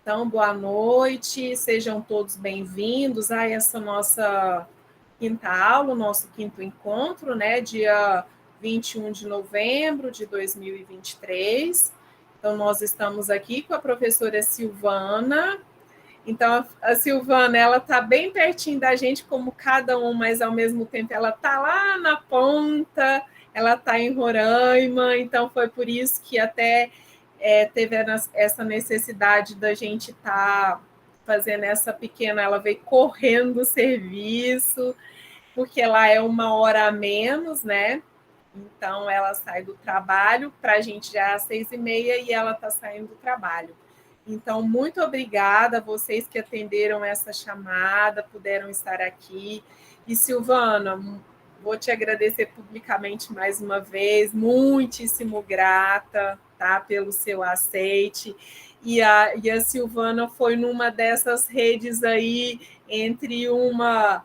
Então, boa noite, sejam todos bem-vindos a essa nossa quinta aula, o nosso quinto encontro, né, dia 21 de novembro de 2023. Então, nós estamos aqui com a professora Silvana. Então, a Silvana, ela está bem pertinho da gente, como cada um, mas ao mesmo tempo ela está lá na ponta, ela está em Roraima, então foi por isso que até teve essa necessidade da gente estar fazendo essa pequena, ela veio correndo o serviço, porque lá é 1 hora a menos, né? Então, ela sai do trabalho, para a gente já é às 6h30 e ela está saindo do trabalho. Então, muito obrigada a vocês que atenderam essa chamada, puderam estar aqui. E, Silvana, vou te agradecer publicamente mais uma vez, muitíssimo grata, tá, pelo seu aceite. E a Silvana foi numa dessas redes aí, entre uma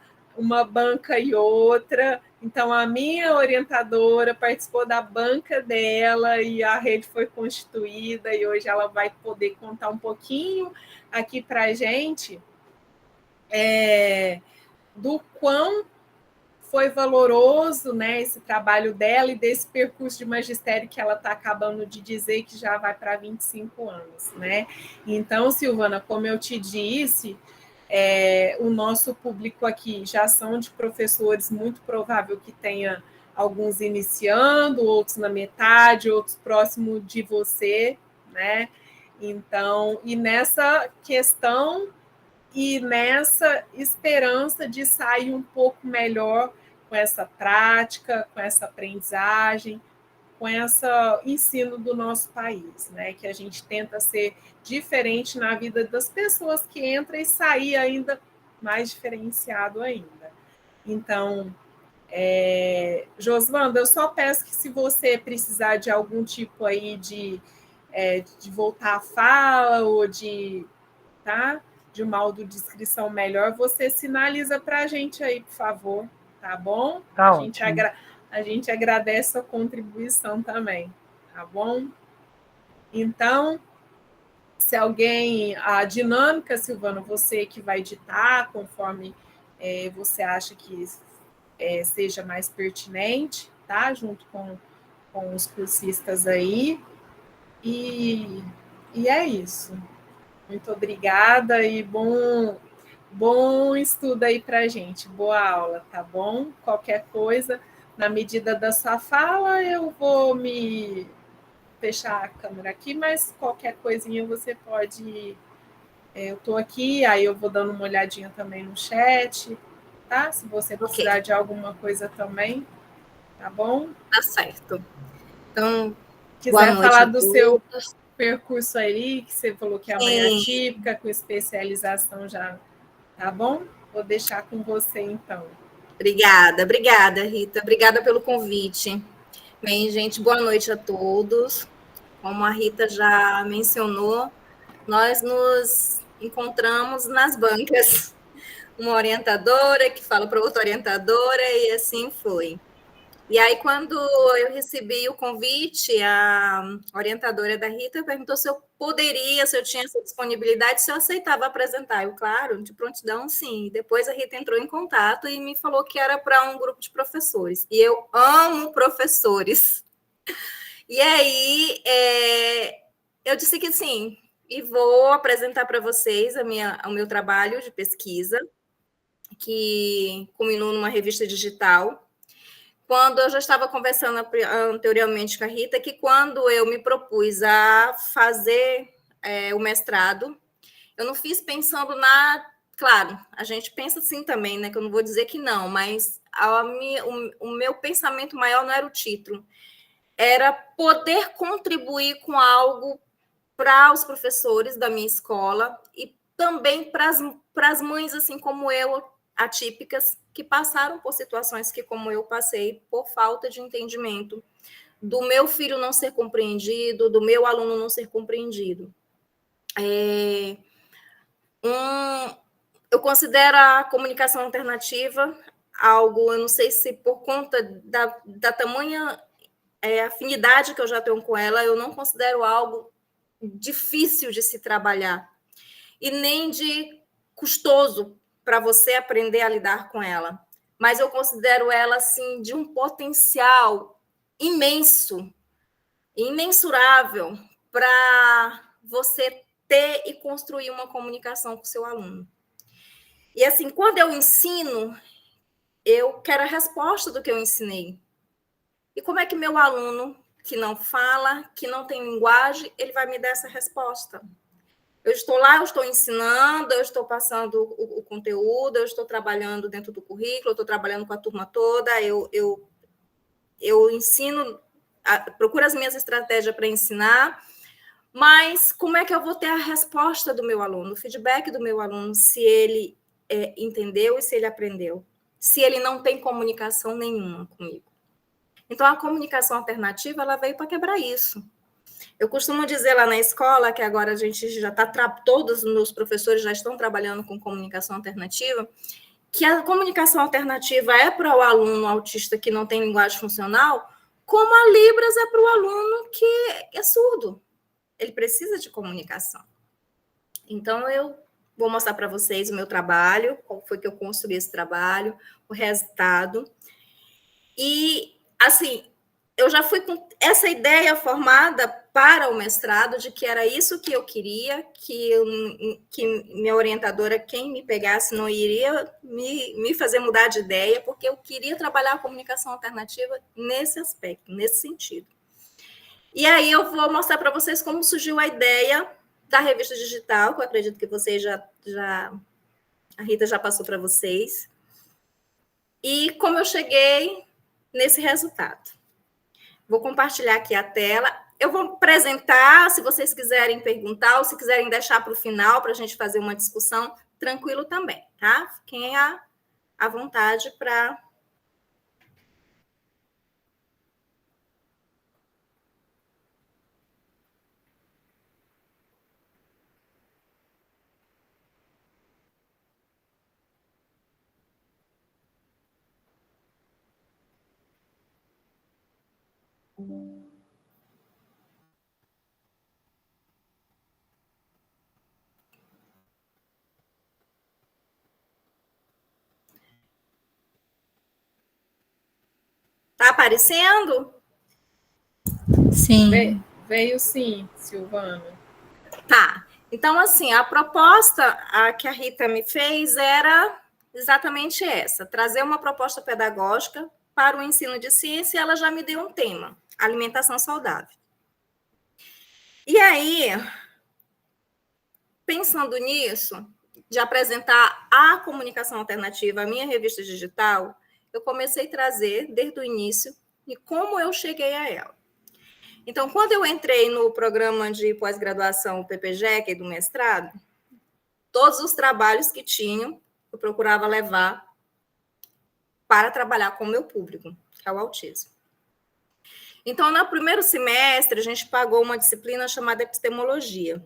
banca e outra. Então, a minha orientadora participou da banca dela e a rede foi constituída, e hoje ela vai poder contar um pouquinho aqui para a gente do quão foi valoroso, né, esse trabalho dela e desse percurso de magistério que ela está acabando de dizer que já vai para 25 anos. Né? Então, Silvana, como eu te disse, o nosso público aqui já são de professores, muito provável que tenha alguns iniciando, outros na metade, outros próximo de você, né? Então, e nessa questão e nessa esperança de sair um pouco melhor com essa prática, com essa aprendizagem, com esse ensino do nosso país, né? Que a gente tenta ser diferente na vida das pessoas que entram e sair ainda mais diferenciado ainda. Então, Josvanda, eu só peço que se você precisar de algum tipo aí de voltar a fala ou de uma audiodescrição melhor, você sinaliza para a gente aí, por favor, tá bom? Tá A gente agradece a contribuição também, tá bom? Então, se alguém... A dinâmica, Silvana, você que vai ditar, conforme você acha que seja mais pertinente, tá? Junto com os cursistas aí. E é isso. Muito obrigada e bom estudo aí para a gente. Boa aula, tá bom? Qualquer coisa, na medida da sua fala, eu vou me fechar a câmera aqui, mas qualquer coisinha você pode... Eu estou aqui, aí eu vou dando uma olhadinha também no chat, tá? Se você precisar de alguma coisa também, tá bom? Tá certo. Então, quiser falar do seu percurso aí, que você falou que é amanhã típica, com especialização já, tá bom? Vou deixar com você, então. Obrigada, Rita. Obrigada pelo convite. Bem, gente, boa noite a todos. Como a Rita já mencionou, nós nos encontramos nas bancas. Uma orientadora que fala para outra orientadora, e assim foi. E aí, quando eu recebi o convite, a orientadora da Rita perguntou se eu poderia, se eu tinha essa disponibilidade, se eu aceitava apresentar. Eu, claro, de prontidão, sim. E depois a Rita entrou em contato e me falou que era para um grupo de professores. E eu amo professores. E aí, eu disse que sim, e vou apresentar para vocês o meu trabalho de pesquisa, que culminou numa revista digital. Quando eu já estava conversando anteriormente com a Rita, que quando eu me propus a fazer o mestrado, eu não fiz pensando Claro, a gente pensa assim também, né? Que eu não vou dizer que não, mas o meu pensamento maior não era o título, era poder contribuir com algo para os professores da minha escola e também para as mães, assim como eu, atípicas, que passaram por situações que, como eu, passei, por falta de entendimento, do meu filho não ser compreendido, do meu aluno não ser compreendido. Eu considero a comunicação alternativa algo, eu não sei se por conta da tamanha afinidade que eu já tenho com ela, eu não considero algo difícil de se trabalhar. e nem de custoso para você aprender a lidar com ela. Mas eu considero ela assim de um potencial imenso, imensurável para você ter e construir uma comunicação com o seu aluno. E assim, quando eu ensino, eu quero a resposta do que eu ensinei. E como é que meu aluno, que não fala, que não tem linguagem, ele vai me dar essa resposta? Eu estou lá, eu estou ensinando, eu estou passando o conteúdo, eu estou trabalhando dentro do currículo, eu estou trabalhando com a turma toda, eu ensino, procuro as minhas estratégias para ensinar, mas como é que eu vou ter a resposta do meu aluno, o feedback do meu aluno, se ele entendeu e se ele aprendeu, se ele não tem comunicação nenhuma comigo? Então, a comunicação alternativa, ela veio para quebrar isso. Eu costumo dizer lá na escola, que agora a gente já está, todos os meus professores já estão trabalhando com comunicação alternativa, que a comunicação alternativa é para o aluno autista que não tem linguagem funcional, como a Libras é para o aluno que é surdo. Ele precisa de comunicação. Então, eu vou mostrar para vocês o meu trabalho, como foi que eu construí esse trabalho, o resultado. E, assim, eu já fui com essa ideia formada para o mestrado, de que era isso que eu queria, que minha orientadora, quem me pegasse, não iria me fazer mudar de ideia, porque eu queria trabalhar a comunicação alternativa nesse aspecto, nesse sentido. E aí eu vou mostrar para vocês como surgiu a ideia da revista digital, que eu acredito que vocês a Rita já passou para vocês, e como eu cheguei nesse resultado. Vou compartilhar aqui a tela. Eu vou apresentar, se vocês quiserem perguntar, ou se quiserem deixar para o final, para a gente fazer uma discussão, tranquilo também, tá? Fiquem à vontade para... Tá aparecendo? Sim. Veio sim, Silvana. Tá. Então, assim, a proposta que a Rita me fez era exatamente essa, trazer uma proposta pedagógica para o ensino de ciência, e ela já me deu um tema, alimentação saudável. E aí, pensando nisso, de apresentar a comunicação alternativa, a minha revista digital, eu comecei a trazer, desde o início, e como eu cheguei a ela. Então, quando eu entrei no programa de pós-graduação PPGEC do mestrado, todos os trabalhos que tinham, eu procurava levar para trabalhar com o meu público, que é o autismo. Então, no primeiro semestre, a gente pagou uma disciplina chamada epistemologia.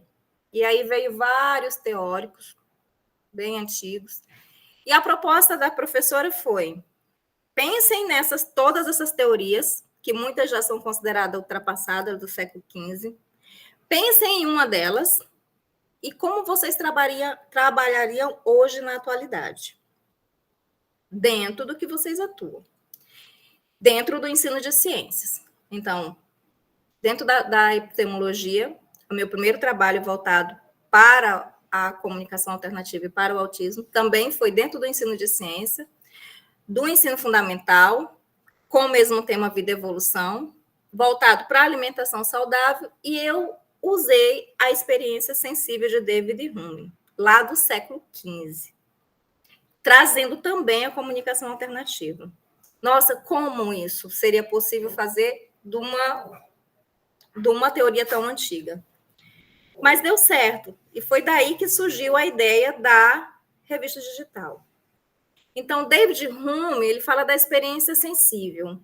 E aí veio vários teóricos, bem antigos. E a proposta da professora foi: pensem todas essas teorias, que muitas já são consideradas ultrapassadas do século XV. Pensem em uma delas e como vocês trabalhariam hoje na atualidade, dentro do que vocês atuam, dentro do ensino de ciências. Então, dentro da epistemologia, o meu primeiro trabalho voltado para a comunicação alternativa e para o autismo também foi dentro do ensino de ciência, do ensino fundamental, com o mesmo tema vida e evolução, voltado para a alimentação saudável, e eu usei a experiência sensível de David Hume, lá do século XV, trazendo também a comunicação alternativa. Nossa, como isso seria possível fazer de uma teoria tão antiga? Mas deu certo, e foi daí que surgiu a ideia da revista digital. Então, David Hume, ele fala da experiência sensível.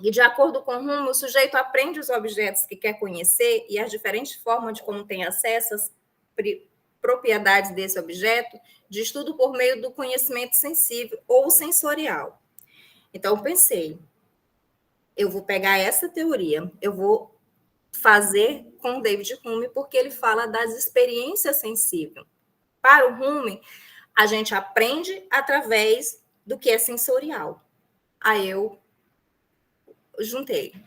E, de acordo com Hume, o sujeito aprende os objetos que quer conhecer e as diferentes formas de como tem acesso às propriedades desse objeto, de estudo por meio do conhecimento sensível ou sensorial. Então, eu pensei, eu vou pegar essa teoria, eu vou fazer com David Hume, porque ele fala das experiências sensíveis. Para o Rumi, a gente aprende através do que é sensorial. Aí eu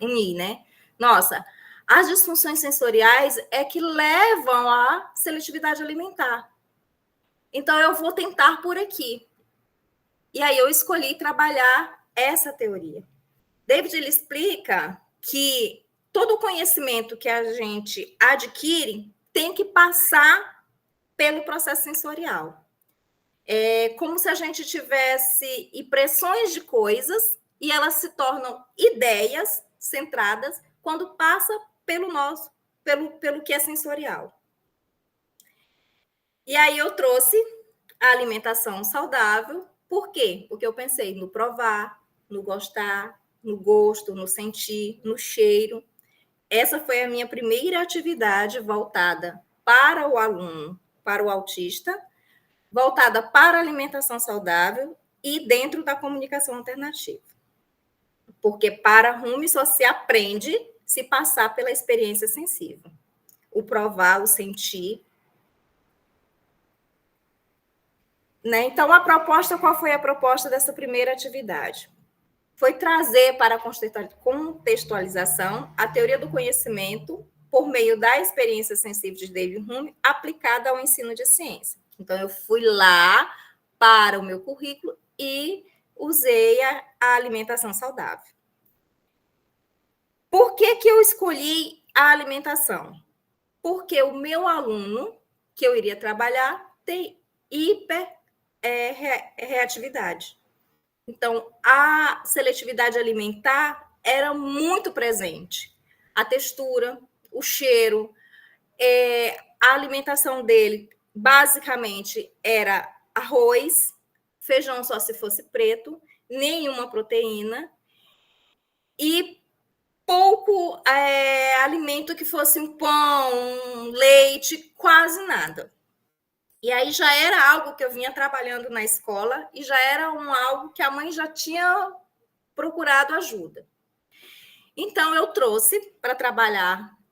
uni, né? Nossa, as disfunções sensoriais é que levam à seletividade alimentar. Então, eu vou tentar por aqui. E aí eu escolhi trabalhar essa teoria. David, ele explica que todo o conhecimento que a gente adquire tem que passar pelo processo sensorial. É como se a gente tivesse impressões de coisas e elas se tornam ideias centradas quando passa pelo que é sensorial. E aí eu trouxe a alimentação saudável. Por quê? Porque eu pensei no provar, no gostar, no gosto, no sentir, no cheiro. Essa foi a minha primeira atividade voltada para o aluno, para o autista, voltada para a alimentação saudável e dentro da comunicação alternativa. Porque para Rumi só se aprende se passar pela experiência sensível. O provar, o sentir. Né? Então, qual foi a proposta dessa primeira atividade? Foi trazer para a contextualização a teoria do conhecimento por meio da experiência sensível de David Hume aplicada ao ensino de ciência. Então, eu fui lá para o meu currículo e usei a alimentação saudável. Por que eu escolhi a alimentação? Porque o meu aluno que eu iria trabalhar tem hiperreatividade. Então, a seletividade alimentar era muito presente. A textura, o cheiro, a alimentação dele, basicamente, era arroz, feijão só se fosse preto, nenhuma proteína e pouco alimento que fosse um pão, um leite, quase nada. E aí já era algo que eu vinha trabalhando na escola e já era algo que a mãe já tinha procurado ajuda. Então, eu trouxe para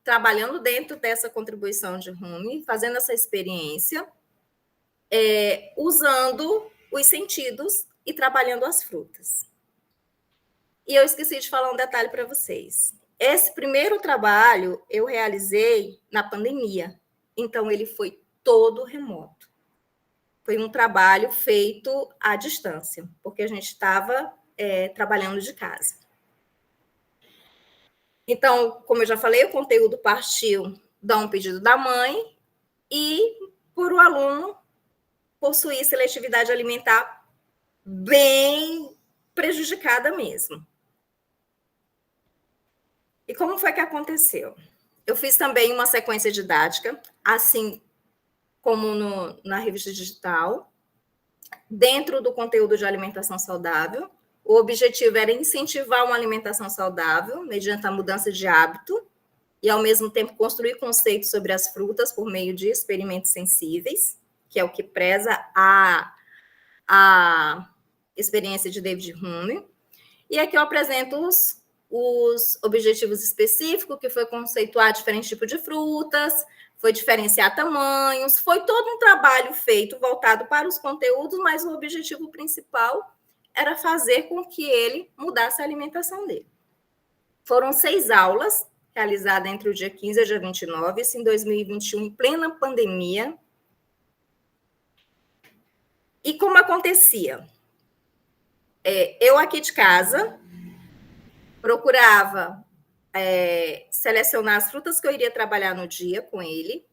trabalhando dentro dessa contribuição de Rumi, fazendo essa experiência, usando os sentidos e trabalhando as frutas. E eu esqueci de falar um detalhe para vocês. Esse primeiro trabalho eu realizei na pandemia, então ele foi todo remoto. Foi um trabalho feito à distância, porque a gente estava trabalhando de casa. Então, como eu já falei, o conteúdo partiu de um pedido da mãe e por o aluno possuir seletividade alimentar bem prejudicada mesmo. E como foi que aconteceu? Eu fiz também uma sequência didática, assim como na revista digital, dentro do conteúdo de alimentação saudável. O objetivo era incentivar uma alimentação saudável, mediante a mudança de hábito, e, ao mesmo tempo, construir conceitos sobre as frutas por meio de experimentos sensíveis, que é o que preza a experiência de David Hume. E aqui eu apresento os objetivos específicos, que foi conceituar diferentes tipos de frutas, foi diferenciar tamanhos, foi todo um trabalho feito voltado para os conteúdos, mas o objetivo principal era fazer com que ele mudasse a alimentação dele. Foram 6 aulas, realizadas entre o dia 15 e o dia 29, isso em 2021, em plena pandemia. E como acontecia? Eu aqui de casa procurava selecionar as frutas que eu iria trabalhar no dia com ele.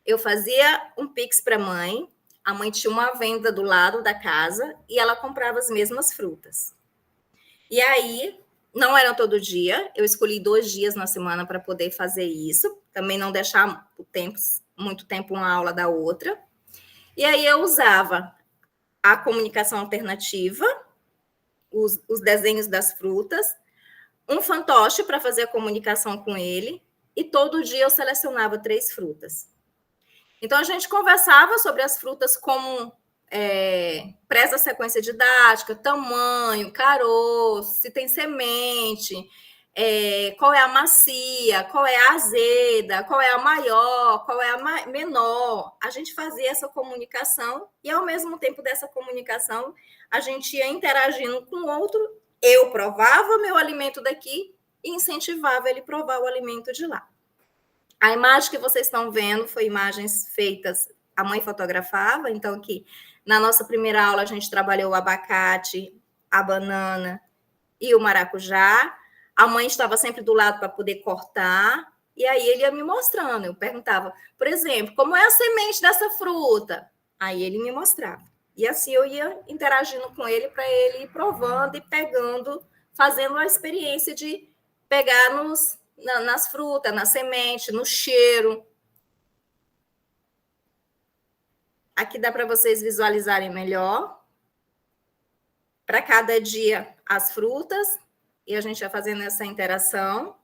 Eu fazia um Pix para a mãe tinha uma venda do lado da casa e ela comprava as mesmas frutas. E aí, não era todo dia, eu escolhi 2 dias na semana para poder fazer isso, também não deixar muito tempo uma aula da outra. E aí eu usava a comunicação alternativa, os desenhos das frutas, um fantoche para fazer a comunicação com ele, e todo dia eu selecionava 3 frutas. Então, a gente conversava sobre as frutas como preza a sequência didática, tamanho, caroço, se tem semente, qual é a macia, qual é a azeda, qual é a maior, qual é a menor. A gente fazia essa comunicação e, ao mesmo tempo dessa comunicação, a gente ia interagindo com o outro. Eu provava meu alimento daqui e incentivava ele a provar o alimento de lá. A imagem que vocês estão vendo foi imagens feitas, a mãe fotografava, então aqui na nossa primeira aula a gente trabalhou o abacate, a banana e o maracujá. A mãe estava sempre do lado para poder cortar, e aí ele ia me mostrando. Eu perguntava, por exemplo, como é a semente dessa fruta? Aí ele me mostrava. E assim eu ia interagindo com ele para ele ir provando e pegando, fazendo a experiência de pegar nas frutas, na semente, no cheiro. Aqui dá para vocês visualizarem melhor. Para cada dia as frutas, e a gente ia fazendo essa interação.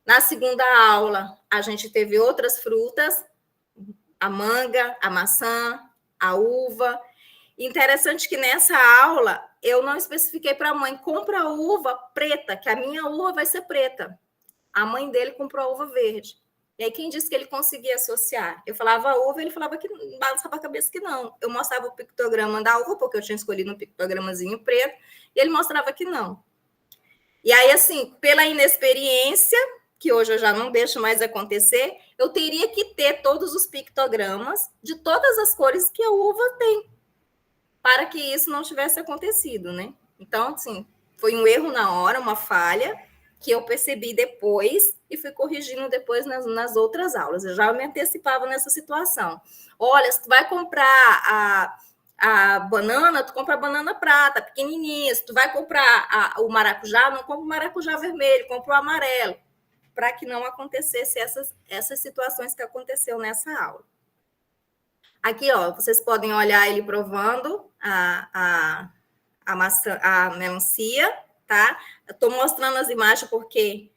Na segunda aula, a gente teve outras frutas, a manga, a maçã, a uva. Interessante que nessa aula, eu não especifiquei para a mãe, compra a uva preta, que a minha uva vai ser preta. A mãe dele comprou a uva verde. E aí, quem disse que ele conseguia associar? Eu falava uva, ele falava que balançava a cabeça que não. Eu mostrava o pictograma da uva, porque eu tinha escolhido um pictogramazinho preto, e ele mostrava que não. E aí, assim, pela inexperiência, que hoje eu já não deixo mais acontecer, eu teria que ter todos os pictogramas de todas as cores que a uva tem, para que isso não tivesse acontecido, né? Então, assim, foi um erro na hora, uma falha, que eu percebi depois e fui corrigindo depois nas outras aulas. Eu já me antecipava nessa situação. Olha, se tu vai comprar a banana, tu compra a banana prata, pequenininha. Se tu vai comprar o maracujá, não compra o maracujá vermelho, compra o amarelo, para que não acontecesse essas situações que aconteceu nessa aula. Aqui, ó, vocês podem olhar ele provando a melancia, tá? Eu estou mostrando as imagens porque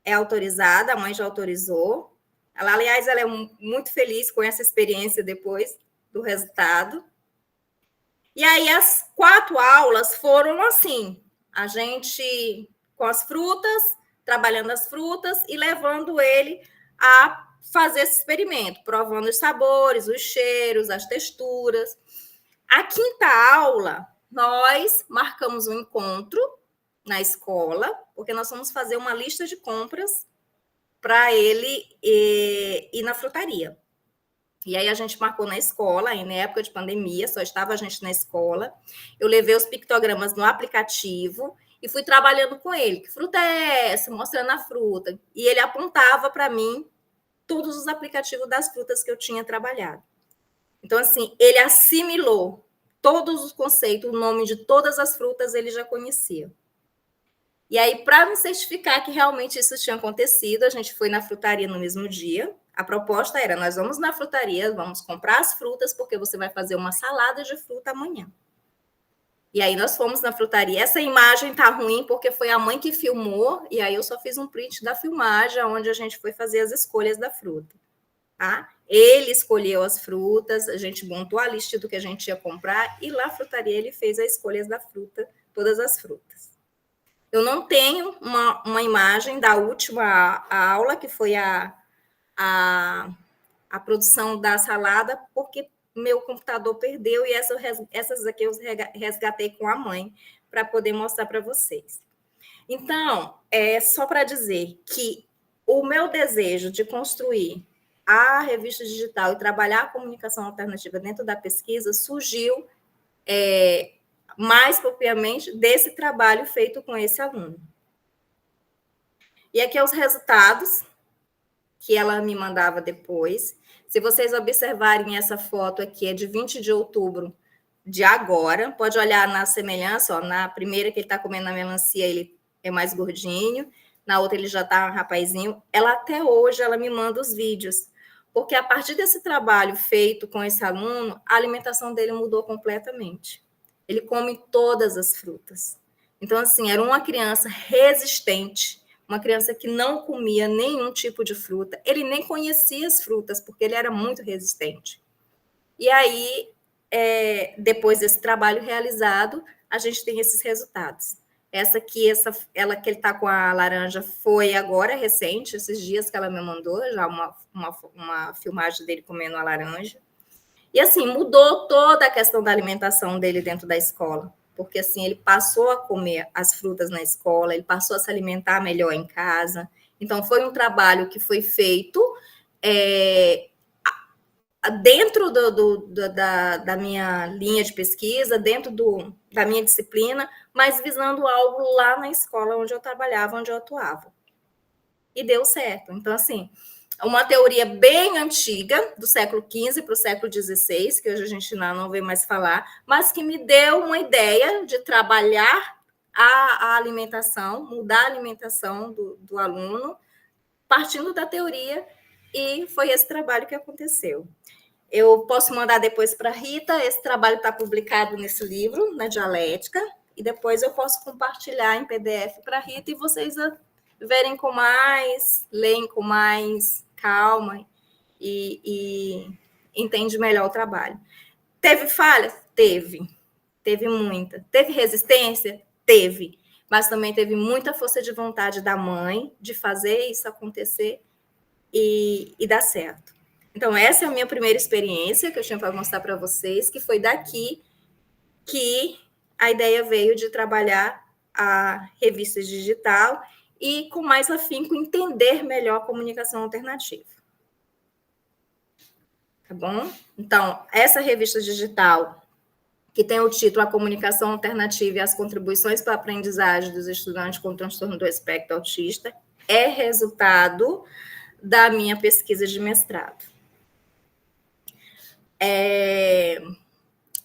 é autorizada, a mãe já autorizou. Ela, aliás, ela é muito feliz com essa experiência depois do resultado. E aí, as 4 aulas foram assim, a gente com as frutas, trabalhando as frutas e levando ele a fazer esse experimento, provando os sabores, os cheiros, as texturas. A 5ª aula, nós marcamos um encontro na escola, porque nós vamos fazer uma lista de compras para ele ir na frutaria. E aí a gente marcou na escola, aí na época de pandemia, só estava a gente na escola. Eu levei os pictogramas no aplicativo e fui trabalhando com ele. Que fruta é essa? Mostrando a fruta. E ele apontava para mim todos os aplicativos das frutas que eu tinha trabalhado. Então, assim, ele assimilou todos os conceitos, o nome de todas as frutas ele já conhecia. E aí, para me certificar que realmente isso tinha acontecido, a gente foi na frutaria no mesmo dia. A proposta era, nós vamos na frutaria, vamos comprar as frutas, porque você vai fazer uma salada de fruta amanhã. E aí, nós fomos na frutaria. Essa imagem tá ruim, porque foi a mãe que filmou, e aí eu só fiz um print da filmagem, onde a gente foi fazer as escolhas da fruta. Tá? Ele escolheu as frutas, a gente montou a lista do que a gente ia comprar, e lá na frutaria ele fez as escolhas da fruta, todas as frutas. Eu não tenho uma imagem da última aula, que foi a produção da salada, porque meu computador perdeu e essas aqui eu resgatei com a mãe para poder mostrar para vocês. Então, só para dizer que o meu desejo de construir a revista digital e trabalhar a comunicação alternativa dentro da pesquisa surgiu mais propriamente desse trabalho feito com esse aluno. E aqui os resultados que ela me mandava depois. Se vocês observarem essa foto aqui, é de 20 de outubro de agora. Pode olhar na semelhança, ó, na primeira que ele está comendo a melancia, ele é mais gordinho, na outra ele já está um rapazinho. Ela até hoje, ela me manda os vídeos, porque a partir desse trabalho feito com esse aluno, a alimentação dele mudou completamente. Ele come todas as frutas. Então, assim, era uma criança resistente, uma criança que não comia nenhum tipo de fruta. Ele nem conhecia as frutas, porque ele era muito resistente. E aí, depois desse trabalho realizado, a gente tem esses resultados. Essa aqui, ela que ele está com a laranja, foi agora, recente, esses dias que ela me mandou, já uma filmagem dele comendo a laranja. E, assim, mudou toda a questão da alimentação dele dentro da escola. Porque, assim, ele passou a comer as frutas na escola, ele passou a se alimentar melhor em casa. Então, foi um trabalho que foi feito dentro da minha linha de pesquisa, dentro da minha disciplina, mas visando algo lá na escola onde eu trabalhava, onde eu atuava. E deu certo. Então, assim, uma teoria bem antiga, do século XV para o século XVI, que hoje a gente não vê mais falar, mas que me deu uma ideia de trabalhar a alimentação, mudar a alimentação do aluno, partindo da teoria, e foi esse trabalho que aconteceu. Eu posso mandar depois para a Rita, esse trabalho está publicado nesse livro, na Dialética, e depois eu posso compartilhar em PDF para a Rita e vocês verem com mais, leem com mais calma e entende melhor o trabalho. Teve falhas? Teve muita. Teve resistência? Teve. Mas também teve muita força de vontade da mãe de fazer isso acontecer e dar certo. Então, essa é a minha primeira experiência que eu tinha para mostrar para vocês, que foi daqui que a ideia veio de trabalhar a revista digital e, com mais afinco, entender melhor a comunicação alternativa. Tá bom? Então, essa revista digital, que tem o título A Comunicação Alternativa e as Contribuições para a Aprendizagem dos Estudantes com Transtorno do Espectro Autista, é resultado da minha pesquisa de mestrado.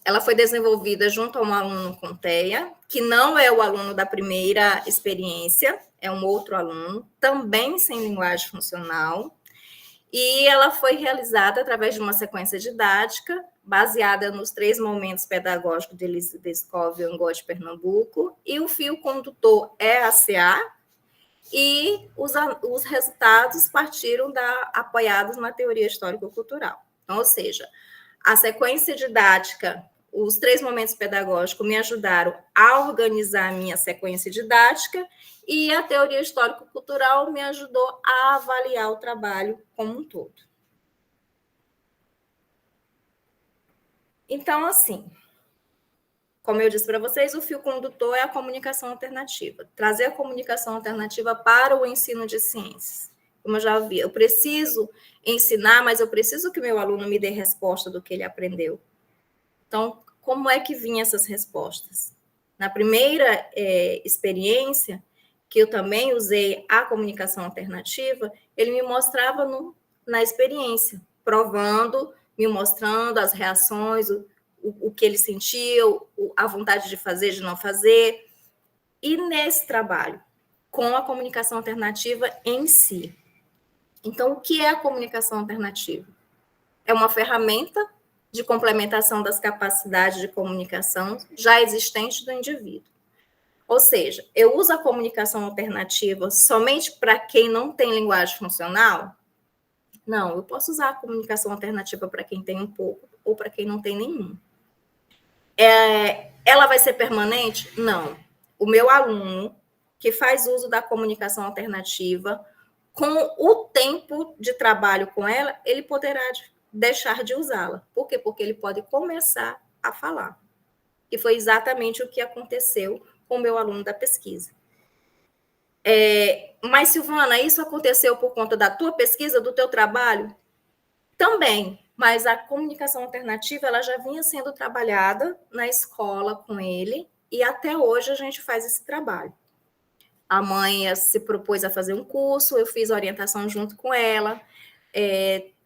Ela foi desenvolvida junto a um aluno com TEA, que não é o aluno da primeira experiência, é um outro aluno, também sem linguagem funcional, e ela foi realizada através de uma sequência didática, baseada nos 3 momentos pedagógicos de Elizabeth Scov e Angó de Pernambuco, e o fio condutor é a CA, e os resultados partiram apoiados na teoria histórico-cultural. Então, ou seja, a sequência didática, os 3 momentos pedagógicos me ajudaram a organizar a minha sequência didática e a teoria histórico-cultural me ajudou a avaliar o trabalho como um todo. Então, assim, como eu disse para vocês, o fio condutor é a comunicação alternativa. Trazer a comunicação alternativa para o ensino de ciências. Como eu já vi, eu preciso ensinar, mas eu preciso que meu aluno me dê resposta do que ele aprendeu. Então, como é que vinham essas respostas? Na primeira experiência, que eu também usei a comunicação alternativa, ele me mostrava na experiência, provando, me mostrando as reações, o que ele sentiu, a vontade de fazer, de não fazer. E nesse trabalho, com a comunicação alternativa em si. Então, o que é a comunicação alternativa? É uma ferramenta de complementação das capacidades de comunicação já existentes do indivíduo. Ou seja, eu uso a comunicação alternativa somente para quem não tem linguagem funcional? Não, eu posso usar a comunicação alternativa para quem tem um pouco ou para quem não tem nenhum. Ela vai ser permanente? Não. O meu aluno que faz uso da comunicação alternativa, com o tempo de trabalho com ela, ele poderá deixar de usá-la. Por quê? Porque ele pode começar a falar. E foi exatamente o que aconteceu com o meu aluno da pesquisa. Mas, Silvana, isso aconteceu por conta da tua pesquisa, do teu trabalho? Também, mas a comunicação alternativa ela já vinha sendo trabalhada na escola com ele e até hoje a gente faz esse trabalho. A mãe se propôs a fazer um curso, eu fiz a orientação junto com ela.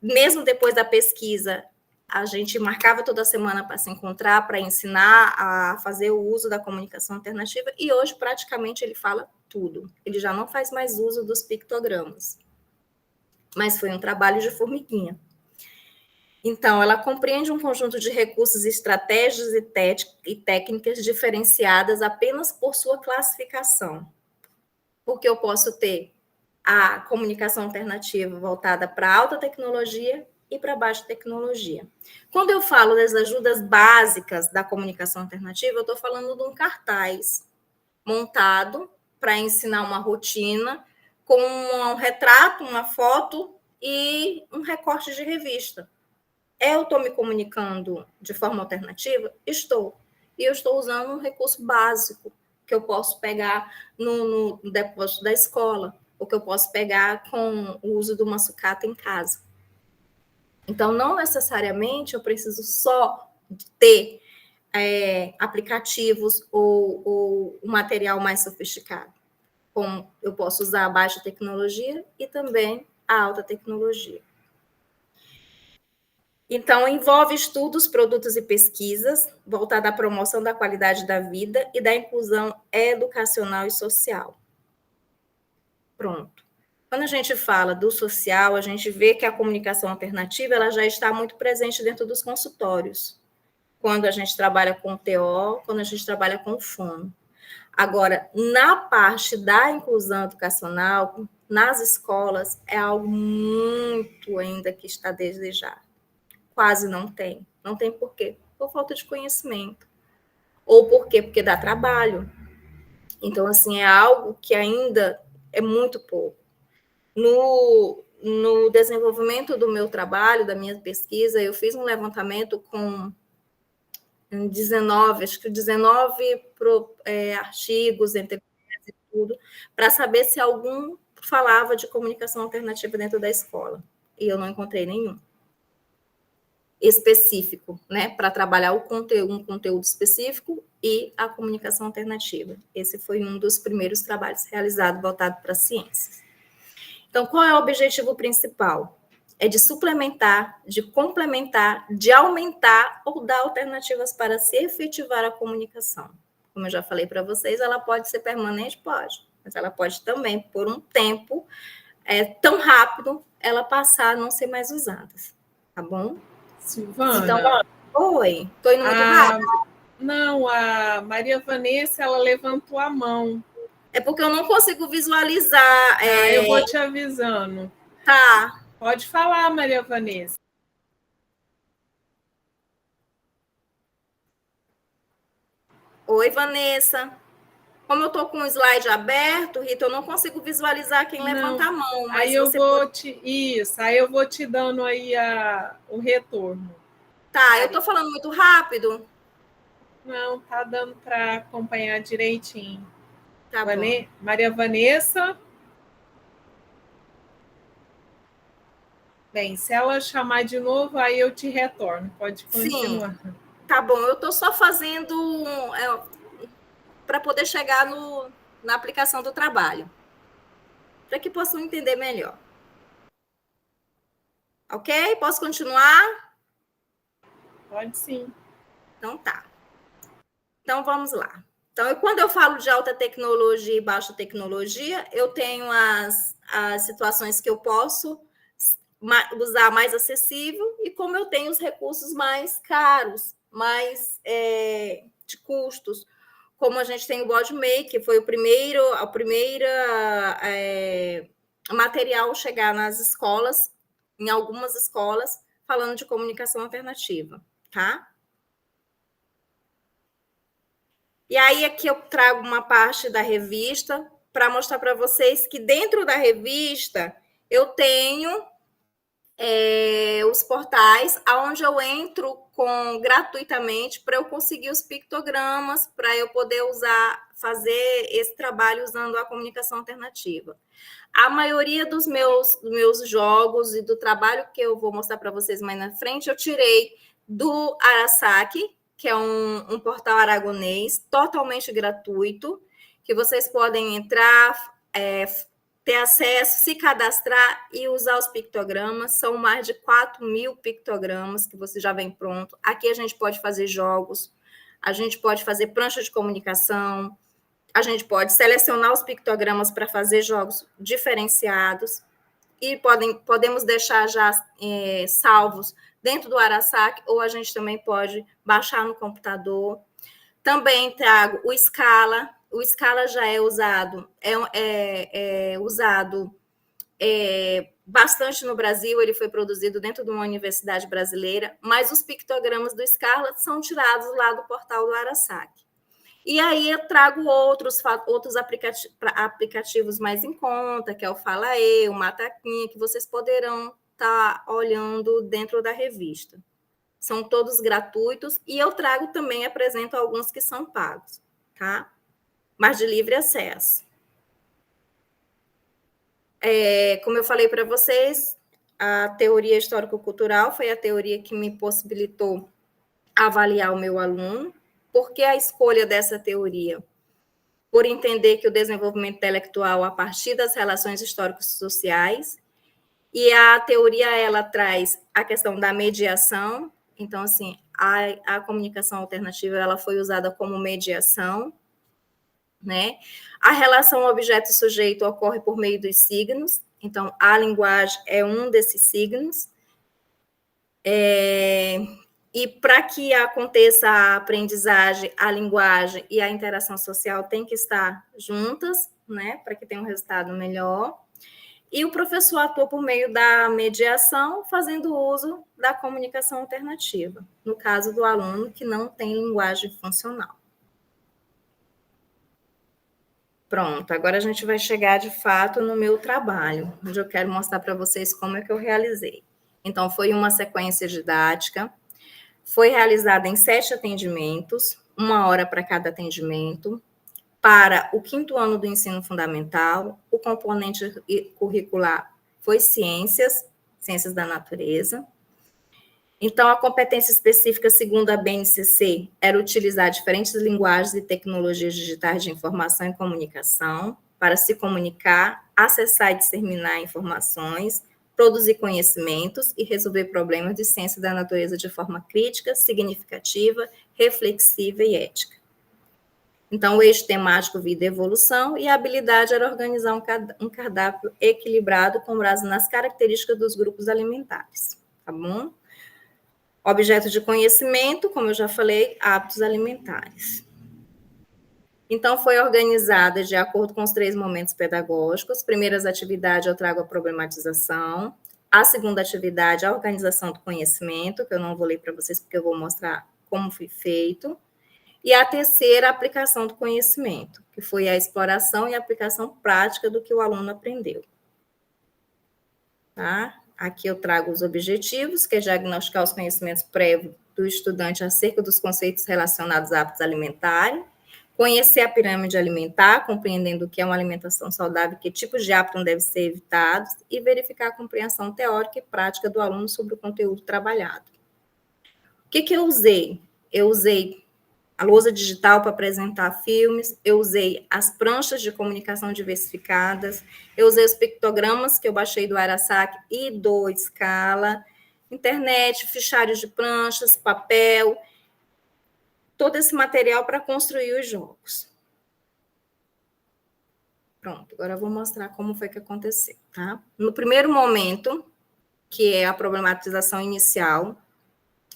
Mesmo depois da pesquisa, a gente marcava toda semana para se encontrar, para ensinar a fazer o uso da comunicação alternativa, e hoje praticamente ele fala tudo. Ele já não faz mais uso dos pictogramas. Mas foi um trabalho de formiguinha. Então, ela compreende um conjunto de recursos, estratégias e técnicas diferenciadas apenas por sua classificação. Porque eu posso ter a comunicação alternativa voltada para alta tecnologia e para baixa tecnologia. Quando eu falo das ajudas básicas da comunicação alternativa, eu estou falando de um cartaz, montado para ensinar uma rotina com um retrato, uma foto e um recorte de revista. Eu estou me comunicando de forma alternativa? Estou. E eu estou usando um recurso básico que eu posso pegar no depósito da escola, ou que eu posso pegar com o uso de uma sucata em casa. Então, não necessariamente eu preciso só ter aplicativos ou material mais sofisticado. Como eu posso usar a baixa tecnologia e também a alta tecnologia. Então, envolve estudos, produtos e pesquisas voltada à promoção da qualidade da vida e da inclusão educacional e social. Pronto. Quando a gente fala do social, a gente vê que a comunicação alternativa ela já está muito presente dentro dos consultórios. Quando a gente trabalha com o TO, quando a gente trabalha com o fono. Agora, na parte da inclusão educacional, nas escolas, é algo muito ainda que está a desejar. Quase não tem. Não tem por quê? Por falta de conhecimento. Ou por quê? Porque dá trabalho. Então, assim, é algo que ainda é muito pouco. No desenvolvimento do meu trabalho, da minha pesquisa, eu fiz um levantamento com 19 artigos, entrevistas e tudo, para saber se algum falava de comunicação alternativa dentro da escola. E eu não encontrei nenhum específico, né, para trabalhar um conteúdo específico e a comunicação alternativa. Esse foi um dos primeiros trabalhos realizados voltado para ciências. Então, qual é o objetivo principal? É de suplementar, de complementar, de aumentar ou dar alternativas para se efetivar a comunicação. Como eu já falei para vocês, ela pode ser permanente? Pode, mas ela pode também, por um tempo tão rápido, ela passar a não ser mais usada, tá bom? Silvana. Então, oi, estou indo muito rápido? Não, a Maria Vanessa, ela levantou a mão. É porque eu não consigo visualizar. Eu vou te avisando. Tá. Pode falar, Maria Vanessa. Oi, Vanessa. Como eu estou com o slide aberto, Rita, eu não consigo visualizar quem levanta a mão. Mas aí eu vou aí eu vou te dando aí o retorno. Tá, eu estou falando muito rápido? Não, tá dando para acompanhar direitinho. Tá bom. Maria Vanessa. Bem, se ela chamar de novo, aí eu te retorno. Pode continuar. Sim. Tá bom, eu estou só fazendo para poder chegar na aplicação do trabalho, para que possam entender melhor. Ok? Posso continuar? Pode sim. Então tá. Então vamos lá. Então, quando eu falo de alta tecnologia e baixa tecnologia, eu tenho as situações que eu posso usar mais acessível e como eu tenho os recursos mais caros, mais de custos, como a gente tem o BodyMake, que foi o primeiro material chegar nas escolas, em algumas escolas, falando de comunicação alternativa, tá? E aí aqui eu trago uma parte da revista para mostrar para vocês que dentro da revista eu tenho os portais onde eu entro gratuitamente para eu conseguir os pictogramas, para eu poder fazer esse trabalho usando a comunicação alternativa. A maioria dos meus jogos e do trabalho que eu vou mostrar para vocês mais na frente, eu tirei do Arasaki, que é um portal aragonês totalmente gratuito, que vocês podem entrar, ter acesso, se cadastrar e usar os pictogramas. São mais de 4.000 pictogramas que você já vem pronto. Aqui a gente pode fazer jogos, a gente pode fazer prancha de comunicação, a gente pode selecionar os pictogramas para fazer jogos diferenciados e podemos deixar já salvos dentro do Arasaki, ou a gente também pode baixar no computador. Também trago o Scala. O Scala já é usado, usado bastante no Brasil, ele foi produzido dentro de uma universidade brasileira, mas os pictogramas do Scala são tirados lá do portal do Arasaki. E aí eu trago outros aplicativos mais em conta, que é o Falaê, o Mataquinha, que vocês poderão estar olhando dentro da revista. São todos gratuitos e eu trago também, apresento alguns que são pagos, tá? Mas de livre acesso. Como eu falei para vocês, a teoria histórico-cultural foi a teoria que me possibilitou avaliar o meu aluno. Por que a escolha dessa teoria? Por entender que o desenvolvimento intelectual a partir das relações históricos-sociais, e a teoria, ela traz a questão da mediação. Então, assim, a comunicação alternativa, ela foi usada como mediação, né? A relação objeto-sujeito ocorre por meio dos signos, então, a linguagem é um desses signos. E para que aconteça a aprendizagem, a linguagem e a interação social tem que estar juntas, né, para que tenha um resultado melhor. E o professor atua por meio da mediação, fazendo uso da comunicação alternativa, no caso do aluno que não tem linguagem funcional. Pronto, agora a gente vai chegar de fato no meu trabalho, onde eu quero mostrar para vocês como é que eu realizei. Então, foi uma sequência didática. Foi realizada em 7 atendimentos, 1 hora para cada atendimento, para o 5º ano do ensino fundamental. O componente curricular foi ciências da natureza. Então, a competência específica, segundo a BNCC, era utilizar diferentes linguagens e tecnologias digitais de informação e comunicação para se comunicar, acessar e disseminar informações, produzir conhecimentos e resolver problemas de ciência da natureza de forma crítica, significativa, reflexiva e ética. Então, o eixo temático vida e evolução, e a habilidade era organizar um cardápio equilibrado com base nas características dos grupos alimentares, tá bom? Objeto de conhecimento, como eu já falei, hábitos alimentares. Então, foi organizada de acordo com os 3 momentos pedagógicos. Primeiras atividades, eu trago a problematização. A segunda atividade, a organização do conhecimento, que eu não vou ler para vocês, porque eu vou mostrar como foi feito. E a terceira, a aplicação do conhecimento, que foi a exploração e aplicação prática do que o aluno aprendeu. Tá? Aqui eu trago os objetivos, que é diagnosticar os conhecimentos prévios do estudante acerca dos conceitos relacionados a hábitos alimentares, conhecer a pirâmide alimentar, compreendendo o que é uma alimentação saudável, que tipos de hábitos devem ser evitados, e verificar a compreensão teórica e prática do aluno sobre o conteúdo trabalhado. O que eu usei? Eu usei a lousa digital para apresentar filmes, eu usei as pranchas de comunicação diversificadas, eu usei os pictogramas que eu baixei do Arasac e do Scala, internet, fichários de pranchas, papel, todo esse material para construir os jogos. Pronto, agora eu vou mostrar como foi que aconteceu, tá? No primeiro momento, que é a problematização inicial,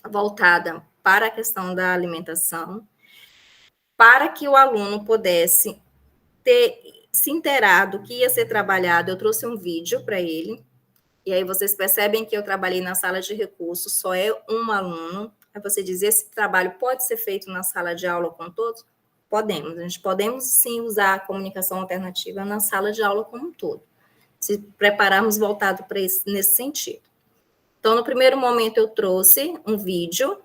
voltada para a questão da alimentação, para que o aluno pudesse se inteirar do que ia ser trabalhado, eu trouxe um vídeo para ele, e aí vocês percebem que eu trabalhei na sala de recursos, só é um aluno. Aí você diz, esse trabalho pode ser feito na sala de aula com todos? Podemos, a gente podemos sim usar a comunicação alternativa na sala de aula como um todo, se prepararmos voltado para nesse sentido. Então, no primeiro momento, eu trouxe um vídeo,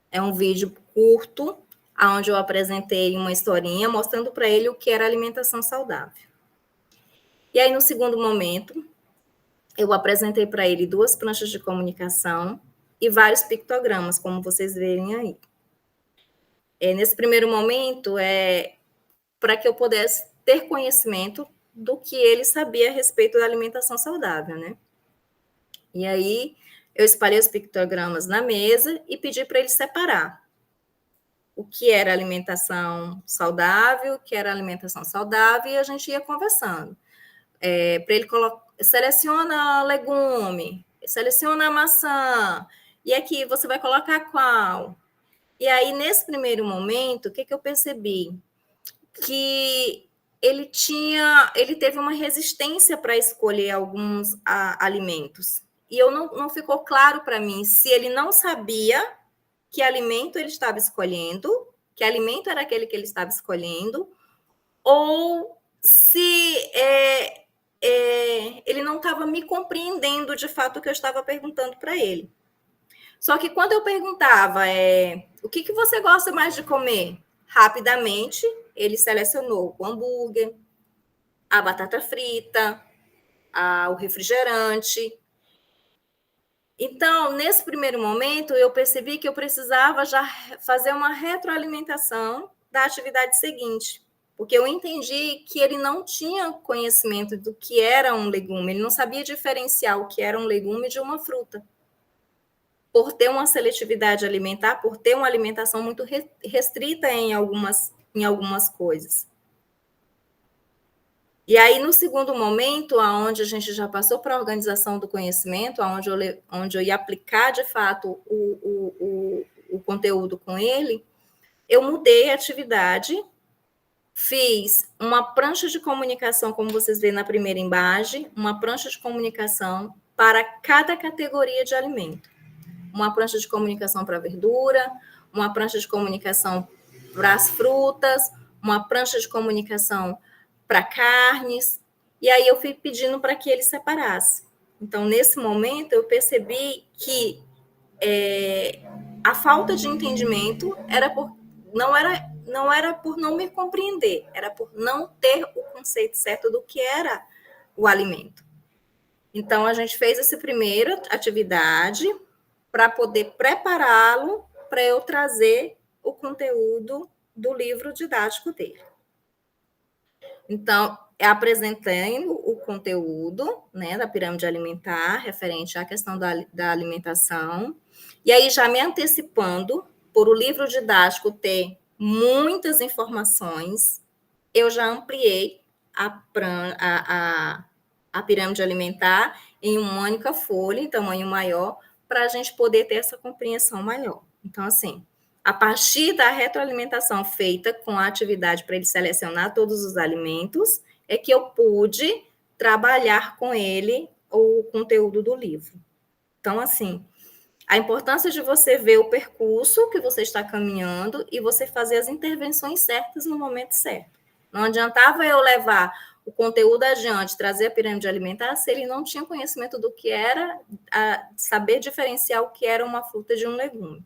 é um vídeo curto, onde eu apresentei uma historinha, mostrando para ele o que era alimentação saudável. E aí, no segundo momento, eu apresentei para ele 2 pranchas de comunicação e vários pictogramas, como vocês verem aí. Nesse primeiro momento, para que eu pudesse ter conhecimento do que ele sabia a respeito da alimentação saudável, né? E aí, eu espalhei os pictogramas na mesa e pedi para ele separar o que era alimentação saudável, o que era alimentação saudável, e a gente ia conversando. Para ele seleciona legume, seleciona a maçã, e aqui você vai colocar qual? E aí, nesse primeiro momento, o que eu percebi? Que ele teve uma resistência para escolher alguns alimentos. E não ficou claro para mim se ele não sabia que alimento ele estava escolhendo, que alimento era aquele que ele estava escolhendo, ou se ele não estava me compreendendo de fato o que eu estava perguntando para ele. Só que quando eu perguntava o que você gosta mais de comer, rapidamente ele selecionou o hambúrguer, a batata frita, o refrigerante. Então, nesse primeiro momento, eu percebi que eu precisava já fazer uma retroalimentação da atividade seguinte, porque eu entendi que ele não tinha conhecimento do que era um legume, ele não sabia diferenciar o que era um legume de uma fruta. Por ter uma seletividade alimentar, por ter uma alimentação muito restrita em algumas coisas. E aí, no segundo momento, onde a gente já passou para a organização do conhecimento, onde eu ia aplicar, de fato, o conteúdo com ele, eu mudei a atividade, fiz uma prancha de comunicação, como vocês veem na primeira imagem, uma prancha de comunicação para cada categoria de alimento. Uma prancha de comunicação para a verdura, uma prancha de comunicação para as frutas, uma prancha de comunicação para carnes, e aí eu fui pedindo para que ele separasse. Então, nesse momento, eu percebi que a falta de entendimento não era por não me compreender, era por não ter o conceito certo do que era o alimento. Então, a gente fez essa primeira atividade para poder prepará-lo para eu trazer o conteúdo do livro didático dele. Então, apresentando o conteúdo, né, da pirâmide alimentar, referente à questão da alimentação, e aí já me antecipando, por o livro didático ter muitas informações, eu já ampliei a pirâmide alimentar em uma única folha, em tamanho maior, para a gente poder ter essa compreensão maior. Então, assim, a partir da retroalimentação feita com a atividade para ele selecionar todos os alimentos, é que eu pude trabalhar com ele o conteúdo do livro. Então, assim, a importância de você ver o percurso que você está caminhando e você fazer as intervenções certas no momento certo. Não adiantava eu levar o conteúdo adiante, trazer a pirâmide alimentar, se ele não tinha conhecimento do que era, saber diferenciar o que era uma fruta de um legume.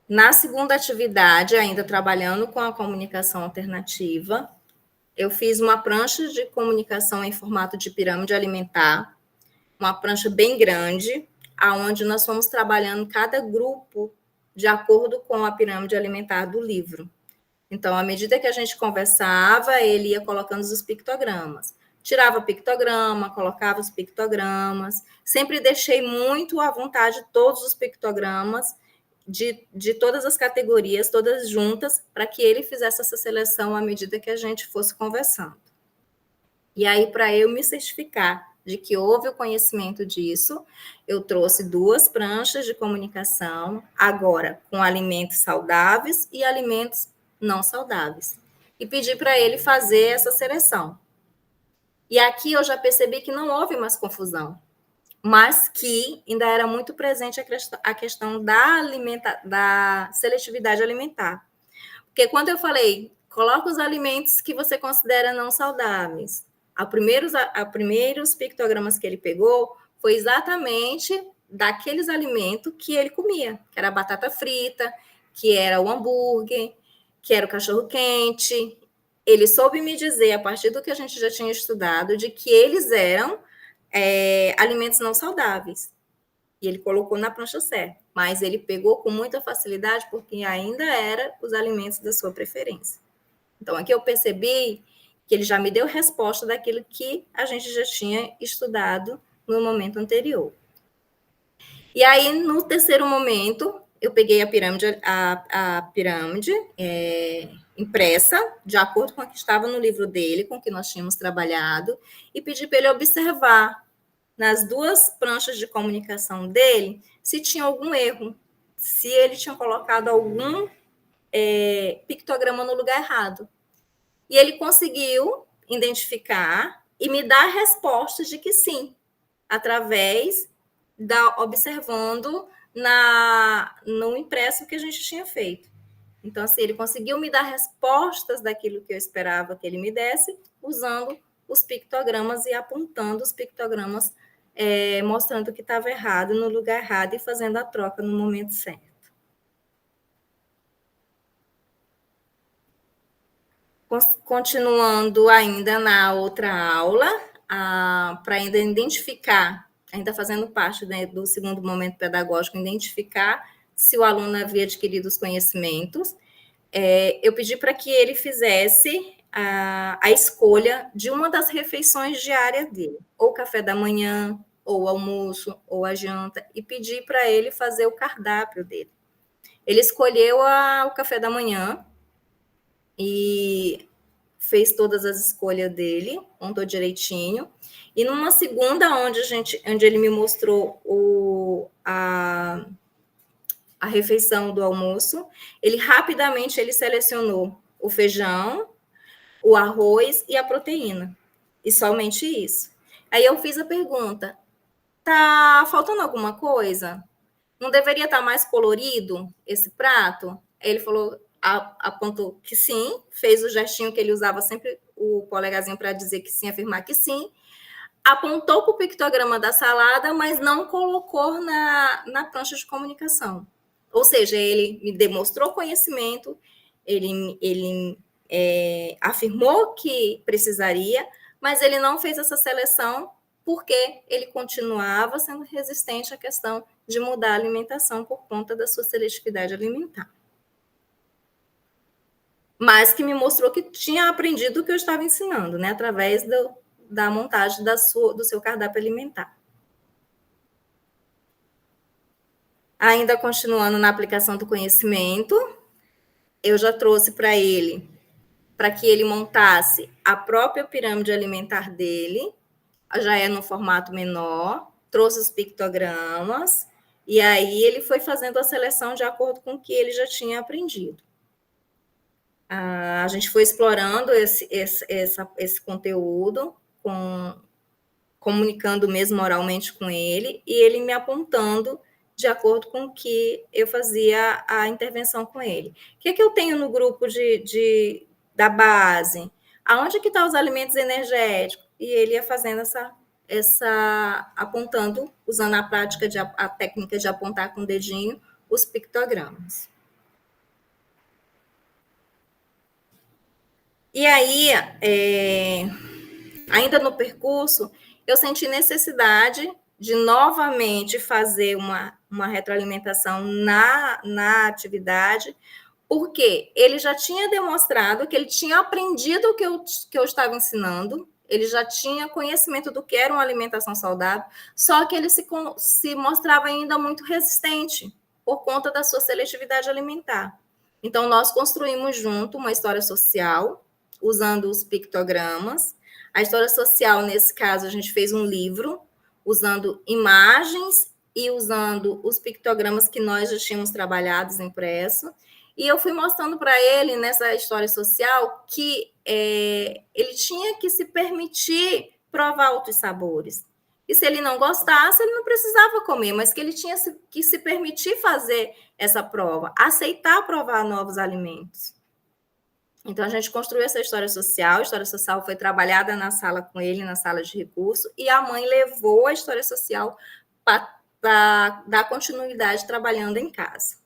Na segunda atividade, ainda trabalhando com a comunicação alternativa, eu fiz uma prancha de comunicação em formato de pirâmide alimentar, uma prancha bem grande, aonde nós fomos trabalhando cada grupo de acordo com a pirâmide alimentar do livro. Então, à medida que a gente conversava, ele ia colocando os pictogramas. Tirava pictograma, colocava os pictogramas. Sempre deixei muito à vontade todos os pictogramas de todas as categorias, todas juntas, para que ele fizesse essa seleção à medida que a gente fosse conversando. E aí, para eu me certificar de que houve o conhecimento disso, eu trouxe 2 pranchas de comunicação, agora com alimentos saudáveis e alimentos não saudáveis. E pedi para ele fazer essa seleção. E aqui eu já percebi que não houve mais confusão, mas que ainda era muito presente a questão da seletividade alimentar. Porque quando eu falei, coloca os alimentos que você considera não saudáveis, primeiros pictogramas que ele pegou foi exatamente daqueles alimentos que ele comia, que era a batata frita, que era o hambúrguer, que era o cachorro-quente. Ele soube me dizer, a partir do que a gente já tinha estudado, de que eles eram alimentos não saudáveis. E ele colocou na prancha certa. Mas ele pegou com muita facilidade, porque ainda eram os alimentos da sua preferência. Então, aqui eu percebi que ele já me deu resposta daquilo que a gente já tinha estudado no momento anterior. E aí, no terceiro momento, eu peguei a pirâmide impressa, de acordo com o que estava no livro dele, com o que nós tínhamos trabalhado, e pedi para ele observar nas 2 pranchas de comunicação dele se tinha algum erro, se ele tinha colocado algum pictograma no lugar errado. E ele conseguiu identificar e me dar a resposta de que sim, através observando no impresso que a gente tinha feito. Então, assim, ele conseguiu me dar respostas daquilo que eu esperava que ele me desse, usando os pictogramas e apontando os pictogramas, mostrando que estava errado no lugar errado e fazendo a troca no momento certo. Continuando ainda na outra aula, para ainda identificar, ainda fazendo parte, né, do segundo momento pedagógico, identificar se o aluno havia adquirido os conhecimentos, eu pedi para que ele fizesse a escolha de uma das refeições diárias dele, ou café da manhã, ou almoço, ou a janta, e pedi para ele fazer o cardápio dele. Ele escolheu o café da manhã e fez todas as escolhas dele, contou direitinho. E numa segunda, onde ele me mostrou a refeição do almoço, ele rapidamente selecionou o feijão, o arroz e a proteína. E somente isso. Aí eu fiz a pergunta: tá faltando alguma coisa? Não deveria estar mais colorido esse prato? Ele falou, apontou que sim, fez o gestinho que ele usava sempre, o polegarzinho, para dizer que sim, afirmar que sim. Apontou para o pictograma da salada, mas não colocou na prancha de comunicação. Ou seja, ele me demonstrou conhecimento, ele afirmou que precisaria, mas ele não fez essa seleção porque ele continuava sendo resistente à questão de mudar a alimentação por conta da sua seletividade alimentar. Mas que me mostrou que tinha aprendido o que eu estava ensinando, né, através da montagem do seu cardápio alimentar. Ainda continuando na aplicação do conhecimento, eu já trouxe para ele, para que ele montasse a própria pirâmide alimentar dele, já no formato menor, trouxe os pictogramas, e aí ele foi fazendo a seleção de acordo com o que ele já tinha aprendido. A gente foi explorando esse conteúdo, comunicando mesmo oralmente com ele, e ele me apontando de acordo com o que eu fazia a intervenção com ele. O que eu tenho no grupo da base? Aonde que estão os alimentos energéticos? E ele ia fazendo apontando, usando a técnica de apontar com o dedinho, os pictogramas. E aí, ainda no percurso, eu senti necessidade de novamente fazer uma retroalimentação na atividade, porque ele já tinha demonstrado que ele tinha aprendido o que eu estava ensinando, ele já tinha conhecimento do que era uma alimentação saudável, só que ele se mostrava ainda muito resistente por conta da sua seletividade alimentar. Então, nós construímos junto uma história social, usando os pictogramas. A história social, nesse caso, a gente fez um livro, usando imagens e usando os pictogramas que nós já tínhamos trabalhados impresso. E eu fui mostrando para ele, nessa história social, que ele tinha que se permitir provar outros sabores. E se ele não gostasse, ele não precisava comer, mas que ele tinha que se permitir fazer essa prova, aceitar provar novos alimentos. Então, a gente construiu essa história social. A história social foi trabalhada na sala com ele, na sala de recurso, e a mãe levou a história social para dar continuidade trabalhando em casa.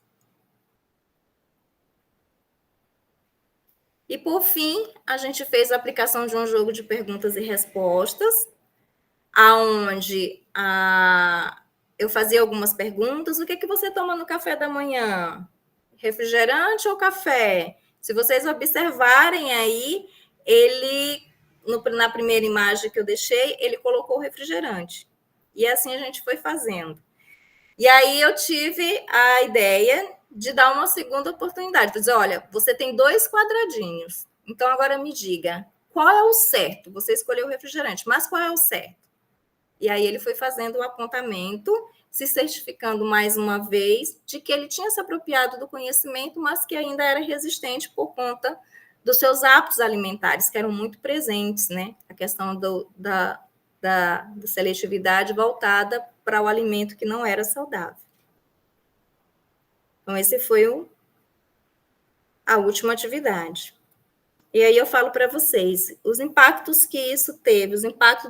E, por fim, a gente fez a aplicação de um jogo de perguntas e respostas, onde eu fazia algumas perguntas. O que você toma no café da manhã? Refrigerante ou café? Se vocês observarem aí, na primeira imagem que eu deixei, ele colocou o refrigerante. E assim a gente foi fazendo. E aí eu tive a ideia de dar uma segunda oportunidade. Dizer, olha, você tem 2 quadradinhos. Então, agora me diga, qual é o certo? Você escolheu o refrigerante, mas qual é o certo? E aí ele foi fazendo o apontamento, se certificando mais uma vez de que ele tinha se apropriado do conhecimento, mas que ainda era resistente por conta dos seus hábitos alimentares, que eram muito presentes, né? A questão da seletividade voltada para o alimento que não era saudável. Então, esse foi a última atividade. E aí eu falo para vocês os impactos que isso teve, os impactos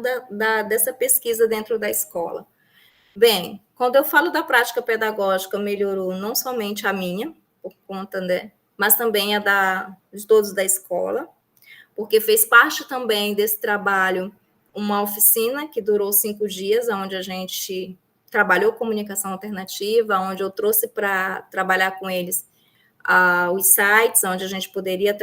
dessa pesquisa dentro da escola. Bem, quando eu falo da prática pedagógica, melhorou não somente a minha, por conta, né, mas também a de todos da escola, porque fez parte também desse trabalho uma oficina que durou 5 dias, onde a gente trabalhou comunicação alternativa, onde eu trouxe para trabalhar com eles os sites, onde a gente poderia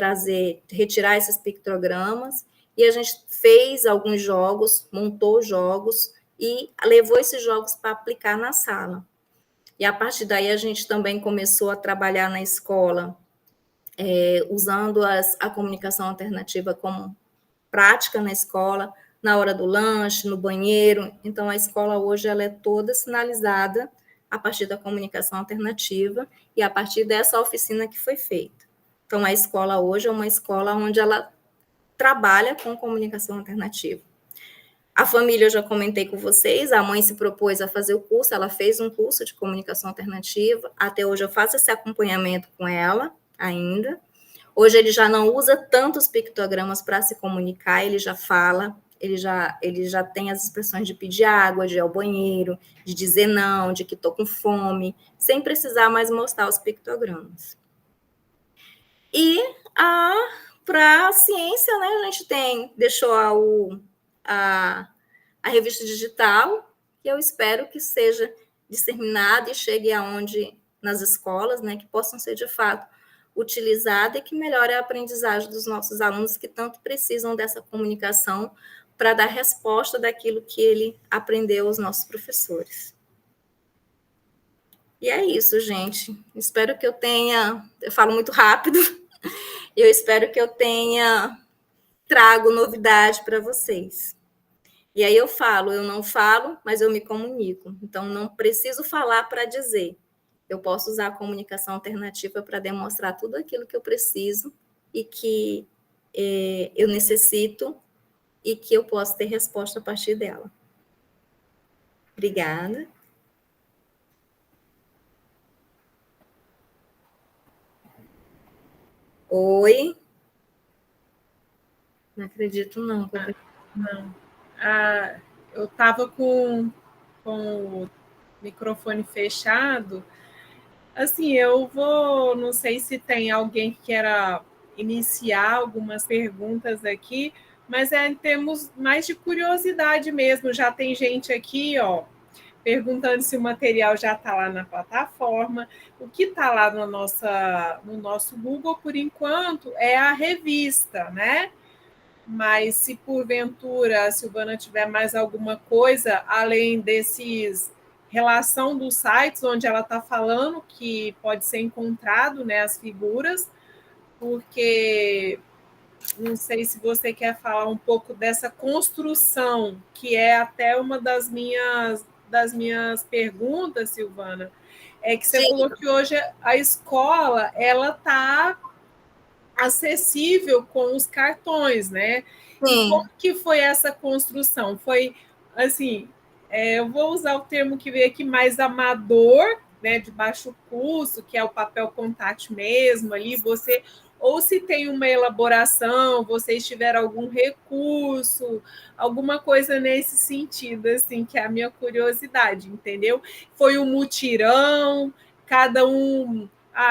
retirar esses pictogramas, e a gente fez alguns jogos, montou jogos, e levou esses jogos para aplicar na sala. E a partir daí a gente também começou a trabalhar na escola, usando a comunicação alternativa como prática na escola, na hora do lanche, no banheiro. Então, a escola hoje ela é toda sinalizada a partir da comunicação alternativa e a partir dessa oficina que foi feita. Então, a escola hoje é uma escola onde ela trabalha com comunicação alternativa. A família, eu já comentei com vocês, a mãe se propôs a fazer o curso, ela fez um curso de comunicação alternativa, até hoje eu faço esse acompanhamento com ela ainda. Hoje ele já não usa tantos pictogramas para se comunicar, ele já fala, ele já tem as expressões de pedir água, de ir ao banheiro, de dizer não, de que estou com fome, sem precisar mais mostrar os pictogramas. E para a ciência, né, a gente deixou a revista digital, que eu espero que seja disseminada e chegue aonde nas escolas, né, que possam ser de fato utilizada e que melhore a aprendizagem dos nossos alunos que tanto precisam dessa comunicação para dar resposta daquilo que ele aprendeu aos nossos professores. E é isso, gente. Espero que eu falo muito rápido, eu espero que eu trago novidade para vocês. E aí eu não falo, mas eu me comunico. Então, não preciso falar para dizer. Eu posso usar a comunicação alternativa para demonstrar tudo aquilo que eu preciso e que eu necessito e que eu posso ter resposta a partir dela. Obrigada. Oi? Não acredito, não. Não. Eu estava com o microfone fechado. Assim, não sei se tem alguém que queira iniciar algumas perguntas aqui, mas em termos mais de curiosidade mesmo. Já tem gente aqui, perguntando se o material já está lá na plataforma. O que está lá no nosso Google, por enquanto, é a revista, né? Mas se porventura a Silvana tiver mais alguma coisa, além relação dos sites, onde ela está falando que pode ser encontrado, né, as figuras, porque não sei se você quer falar um pouco dessa construção, que é até uma das minhas perguntas, Silvana, é que você falou que hoje a escola ela está acessível com os cartões, né? Sim. E como que foi essa construção? Foi assim, eu vou usar o termo que veio aqui, mais amador, né, de baixo custo, que é o papel contact mesmo ali, ou se tem uma elaboração, vocês tiveram algum recurso, alguma coisa nesse sentido, assim, que é a minha curiosidade, entendeu? Foi um mutirão, cada um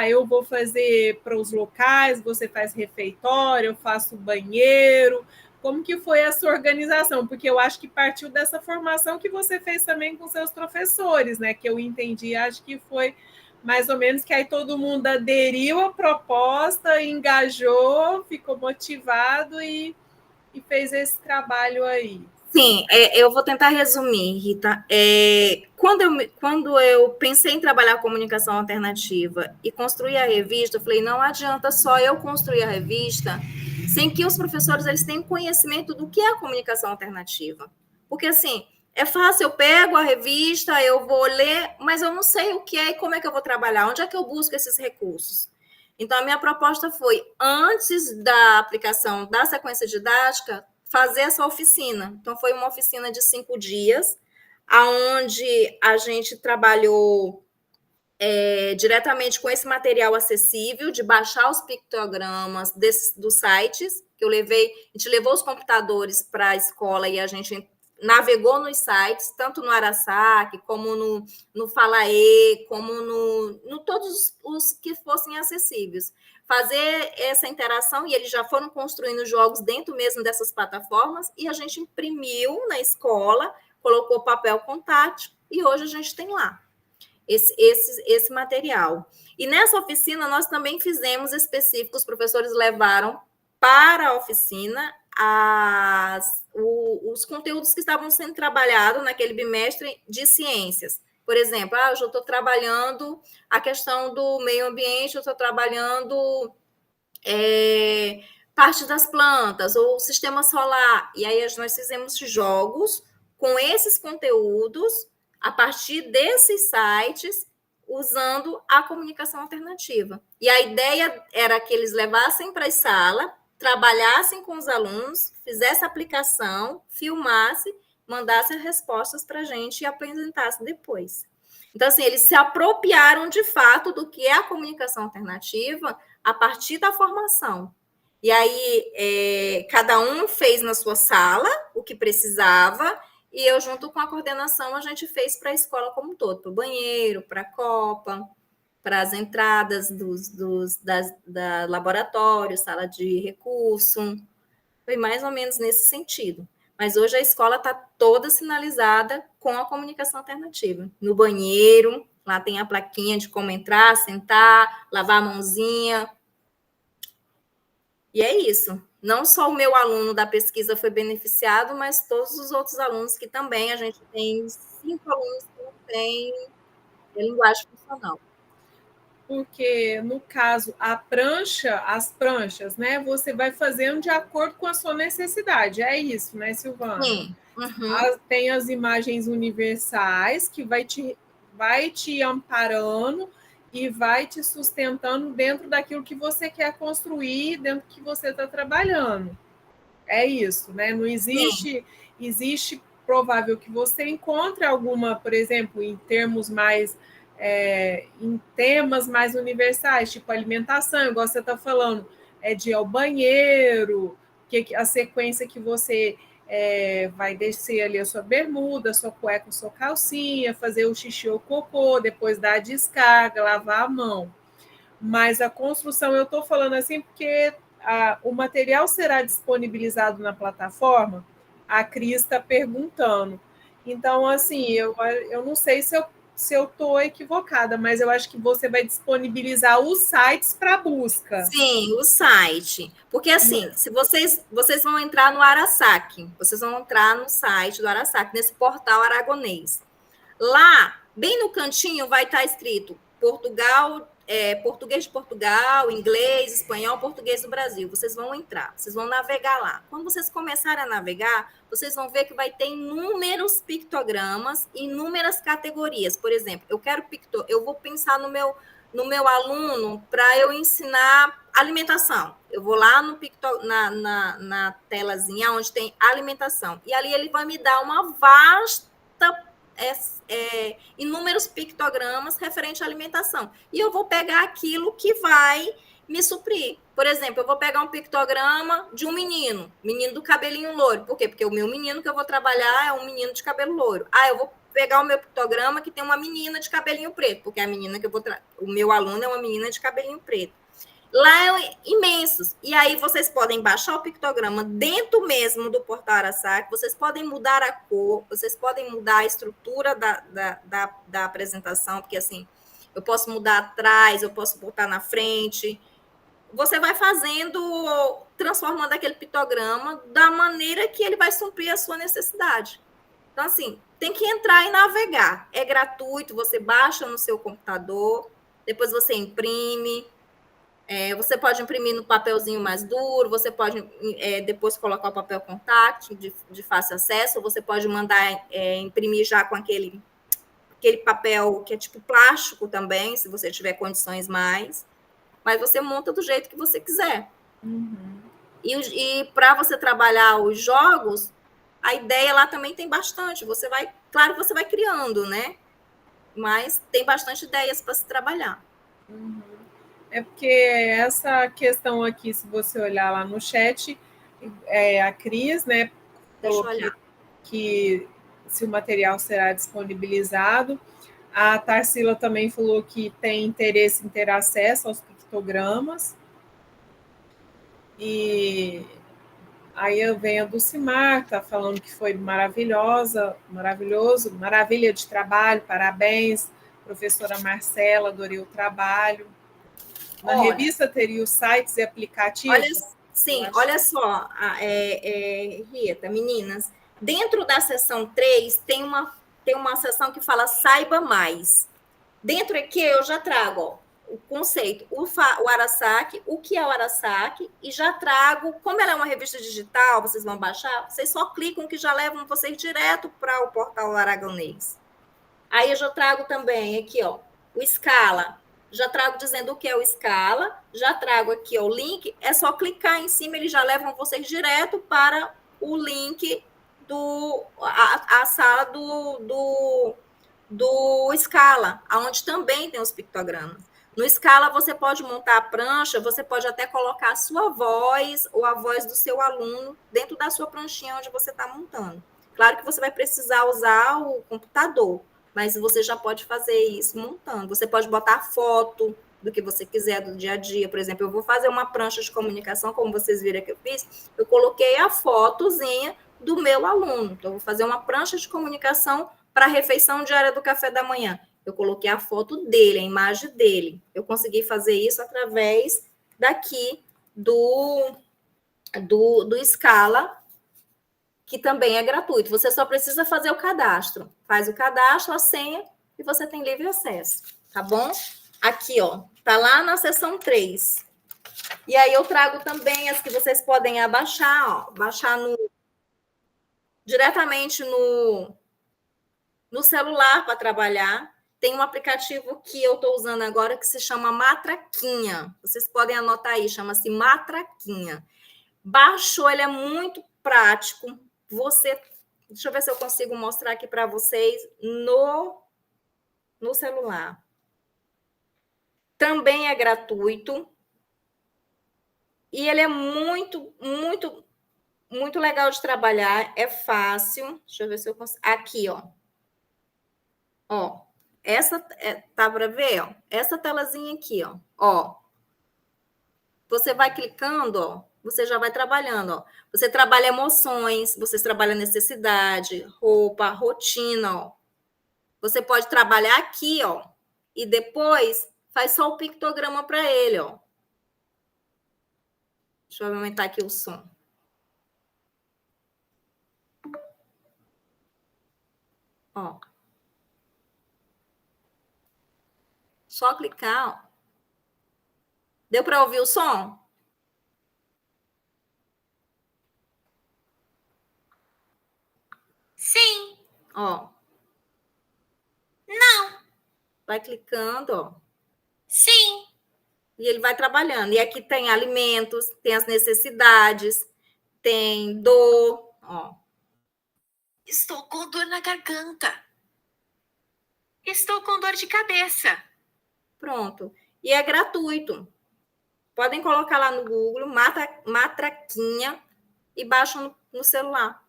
eu vou fazer para os locais, você faz refeitório, eu faço banheiro. Como que foi essa organização? Porque eu acho que partiu dessa formação que você fez também com seus professores, né? Que eu entendi, acho que foi mais ou menos que aí todo mundo aderiu à proposta, engajou, ficou motivado e fez esse trabalho aí. Sim, eu vou tentar resumir, Rita. Quando eu pensei em trabalhar comunicação alternativa e construir a revista, eu falei, não adianta só eu construir a revista sem que os professores eles tenham conhecimento do que é a comunicação alternativa. Porque, assim, é fácil, eu pego a revista, eu vou ler, mas eu não sei o que é e como é que eu vou trabalhar, onde é que eu busco esses recursos. Então, a minha proposta foi, antes da aplicação da sequência didática, fazer essa oficina. Então, foi uma oficina de 5 dias, onde a gente trabalhou diretamente com esse material acessível, de baixar os pictogramas dos sites, que a gente levou os computadores para a escola e a gente navegou nos sites, tanto no Arasac, como no Falaê, como no todos os que fossem acessíveis. Fazer essa interação, e eles já foram construindo jogos dentro mesmo dessas plataformas, e a gente imprimiu na escola, colocou papel contátil, e hoje a gente tem lá esse material. E nessa oficina, nós também fizemos específico, os professores levaram para a oficina os conteúdos que estavam sendo trabalhados naquele bimestre de ciências. Por exemplo, eu já estou trabalhando a questão do meio ambiente, eu estou trabalhando parte das plantas, ou o sistema solar. E aí nós fizemos jogos com esses conteúdos a partir desses sites, usando a comunicação alternativa. E a ideia era que eles levassem para a sala, trabalhassem com os alunos, fizessem a aplicação, filmassem, mandassem as respostas para a gente e apresentassem depois. Então, assim, eles se apropriaram de fato do que é a comunicação alternativa a partir da formação. E aí, cada um fez na sua sala o que precisava, e eu, junto com a coordenação, a gente fez para a escola como um todo, para o banheiro, para a copa, para as entradas da laboratório, sala de recurso. Foi mais ou menos nesse sentido. Mas hoje a escola está toda sinalizada com a comunicação alternativa. No banheiro, lá tem a plaquinha de como entrar, sentar, lavar a mãozinha. E é isso. Não só o meu aluno da pesquisa foi beneficiado, mas todos os outros alunos que também, a gente tem 5 alunos que não têm linguagem funcional. Porque, no caso, as pranchas, né, você vai fazendo de acordo com a sua necessidade. É isso, né, Silvana? Sim. Uhum. Tem as imagens universais que vai te amparando e vai te sustentando dentro daquilo que você quer construir, dentro do que você está trabalhando. É isso, né? Não existe... Sim. Existe provável que você encontre alguma, por exemplo, em termos mais... em temas mais universais, tipo alimentação, igual você está falando, de ir ao banheiro, a sequência que você vai descer ali a sua bermuda, a sua cueca, a sua calcinha, fazer o xixi ou cocô, depois dar a descarga, lavar a mão. Mas a construção, eu estou falando assim porque o material será disponibilizado na plataforma, a Cris está perguntando. Então, assim, eu não sei se eu estou equivocada, mas eu acho que você vai disponibilizar os sites para busca. Sim, o site. Porque, assim, se vocês vão entrar no Arasac, vocês vão entrar no site do Arasac, nesse portal aragonês. Lá, bem no cantinho, vai estar escrito Portugal, português de Portugal, inglês, espanhol, português do Brasil. Vocês vão entrar, vocês vão navegar lá. Quando vocês começarem a navegar, vocês vão ver que vai ter inúmeros pictogramas, inúmeras categorias. Por exemplo, eu vou pensar no meu aluno para eu ensinar alimentação. Eu vou lá na telazinha onde tem alimentação. E ali ele vai me dar uma vasta inúmeros pictogramas referente à alimentação. E eu vou pegar aquilo que vai me suprir. Por exemplo, eu vou pegar um pictograma de um menino do cabelinho loiro. Por quê? Porque o meu menino que eu vou trabalhar é um menino de cabelo loiro. Eu vou pegar o meu pictograma que tem uma menina de cabelinho preto, porque a menina que o meu aluno é uma menina de cabelinho preto. Lá é imensos. E aí vocês podem baixar o pictograma dentro mesmo do portal Arasac, vocês podem mudar a cor, vocês podem mudar a estrutura da apresentação, porque assim, eu posso mudar atrás, eu posso botar na frente. Você vai transformando aquele pictograma da maneira que ele vai suprir a sua necessidade. Então, assim, tem que entrar e navegar. É gratuito, você baixa no seu computador, depois você imprime. Você pode imprimir no papelzinho mais duro, você pode depois colocar o papel contact de fácil acesso, ou você pode mandar imprimir já com aquele papel que é tipo plástico também, se você tiver condições mais. Mas você monta do jeito que você quiser. Uhum. E para você trabalhar os jogos, a ideia lá também tem bastante. Claro que você vai criando, né? mas tem bastante ideias para se trabalhar. Uhum. É porque essa questão aqui, se você olhar lá no chat, a Cris, né, Deixa falou eu olhar. que se o material será disponibilizado. A Tarsila também falou que tem interesse em ter acesso aos pictogramas. E aí eu venho a Dulcimar, está falando que foi maravilhoso, maravilha de trabalho, parabéns. Professora Marcela, adorei o trabalho. Na revista teria os sites e aplicativos? Olha só, Rita, meninas, dentro da seção 3 tem uma seção que fala saiba mais. Dentro aqui eu já trago o conceito, o Arasaki, o que é o Arasaki, e já trago, como ela é uma revista digital, vocês vão baixar, vocês só clicam que já levam vocês direto para o portal Aragonês. Aí eu já trago também aqui, ó, o Scala. Já trago dizendo o que é o Scala, já trago aqui ó, o link, é só clicar em cima, eles já levam vocês direto para o link a sala do Scala, onde também tem os pictogramas. No Scala, você pode montar a prancha, você pode até colocar a sua voz ou a voz do seu aluno dentro da sua pranchinha onde você está montando. Claro que você vai precisar usar o computador, mas você já pode fazer isso montando. Você pode botar foto do que você quiser do dia a dia. Por exemplo, eu vou fazer uma prancha de comunicação, como vocês viram que eu fiz, eu coloquei a fotozinha do meu aluno. Então, eu vou fazer uma prancha de comunicação para a refeição diária do café da manhã. Eu coloquei a foto dele, a imagem dele. Eu consegui fazer isso através daqui do Scala, que também é gratuito. Você só precisa fazer o cadastro. Faz o cadastro, a senha, e você tem livre acesso, tá bom? Aqui, ó, tá lá na seção 3. E aí eu trago também as que vocês podem abaixar, ó, baixar diretamente no celular para trabalhar. Tem um aplicativo que eu estou usando agora que se chama Matraquinha. Vocês podem anotar aí, chama-se Matraquinha. Baixou, ele é muito prático. Deixa eu ver se eu consigo mostrar aqui para vocês no celular. Também é gratuito. E ele é muito, muito, muito legal de trabalhar. É fácil. Deixa eu ver se eu consigo. Aqui, ó. Ó. Essa tá para ver, ó. Essa telazinha aqui, ó. Ó. Você vai clicando, ó. Você já vai trabalhando, ó. Você trabalha emoções, você trabalha necessidade, roupa, rotina, ó. Você pode trabalhar aqui, ó, e depois faz só o pictograma para ele, ó. Deixa eu aumentar aqui o som. Ó. Só clicar, ó. Deu para ouvir o som? Sim. Ó. Não. Vai clicando, ó. Sim. E ele vai trabalhando. E aqui tem alimentos, tem as necessidades, tem dor, ó. Estou com dor na garganta. Estou com dor de cabeça. Pronto. E é gratuito. Podem colocar lá no Google, Matraquinha, e baixam no celular.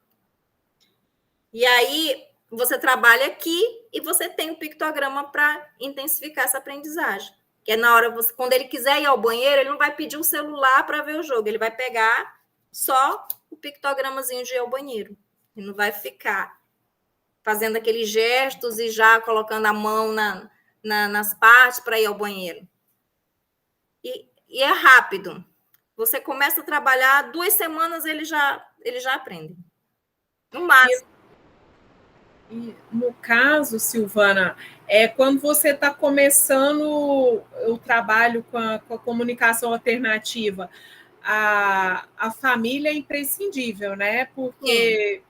E aí, você trabalha aqui e você tem o pictograma para intensificar essa aprendizagem. Que é na hora, quando ele quiser ir ao banheiro, ele não vai pedir o celular para ver o jogo, ele vai pegar só o pictogramazinho de ir ao banheiro. Ele não vai ficar fazendo aqueles gestos e já colocando a mão nas partes para ir ao banheiro. E é rápido. Você começa a trabalhar, 2 semanas ele já aprende. No máximo. E no caso, Silvana, quando você está começando o trabalho com a comunicação alternativa, a família é imprescindível, né? Porque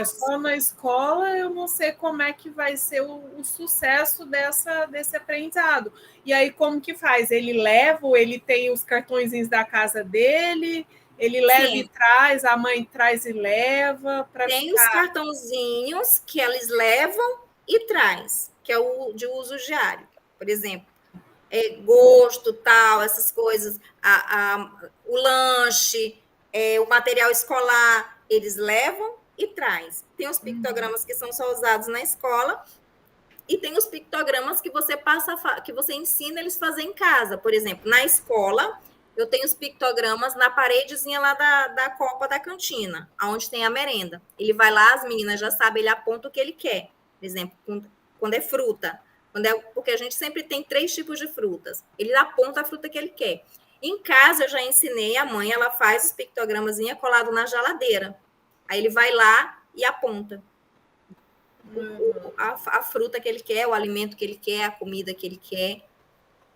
só na escola eu não sei como é que vai ser o sucesso desse aprendizado. E aí, como que faz? Ele tem os cartõezinhos da casa dele, ele leva e traz, a mãe traz e leva. Tem os cartãozinhos que eles levam e traz. que é o de uso diário. Por exemplo, gosto, tal, essas coisas, o lanche, o material escolar, eles levam e traz. Tem os pictogramas que são só usados na escola e tem os pictogramas que você que você ensina eles a fazer em casa. Por exemplo, na escola, eu tenho os pictogramas na paredezinha lá da copa da cantina, onde tem a merenda. Ele vai lá, as meninas já sabem, ele aponta o que ele quer. Por exemplo, quando é fruta, porque a gente sempre tem 3 tipos de frutas. Ele aponta a fruta que ele quer. Em casa, eu já ensinei a mãe, ela faz os pictogramas colado na geladeira. Aí ele vai lá e aponta a fruta que ele quer, o alimento que ele quer, a comida que ele quer.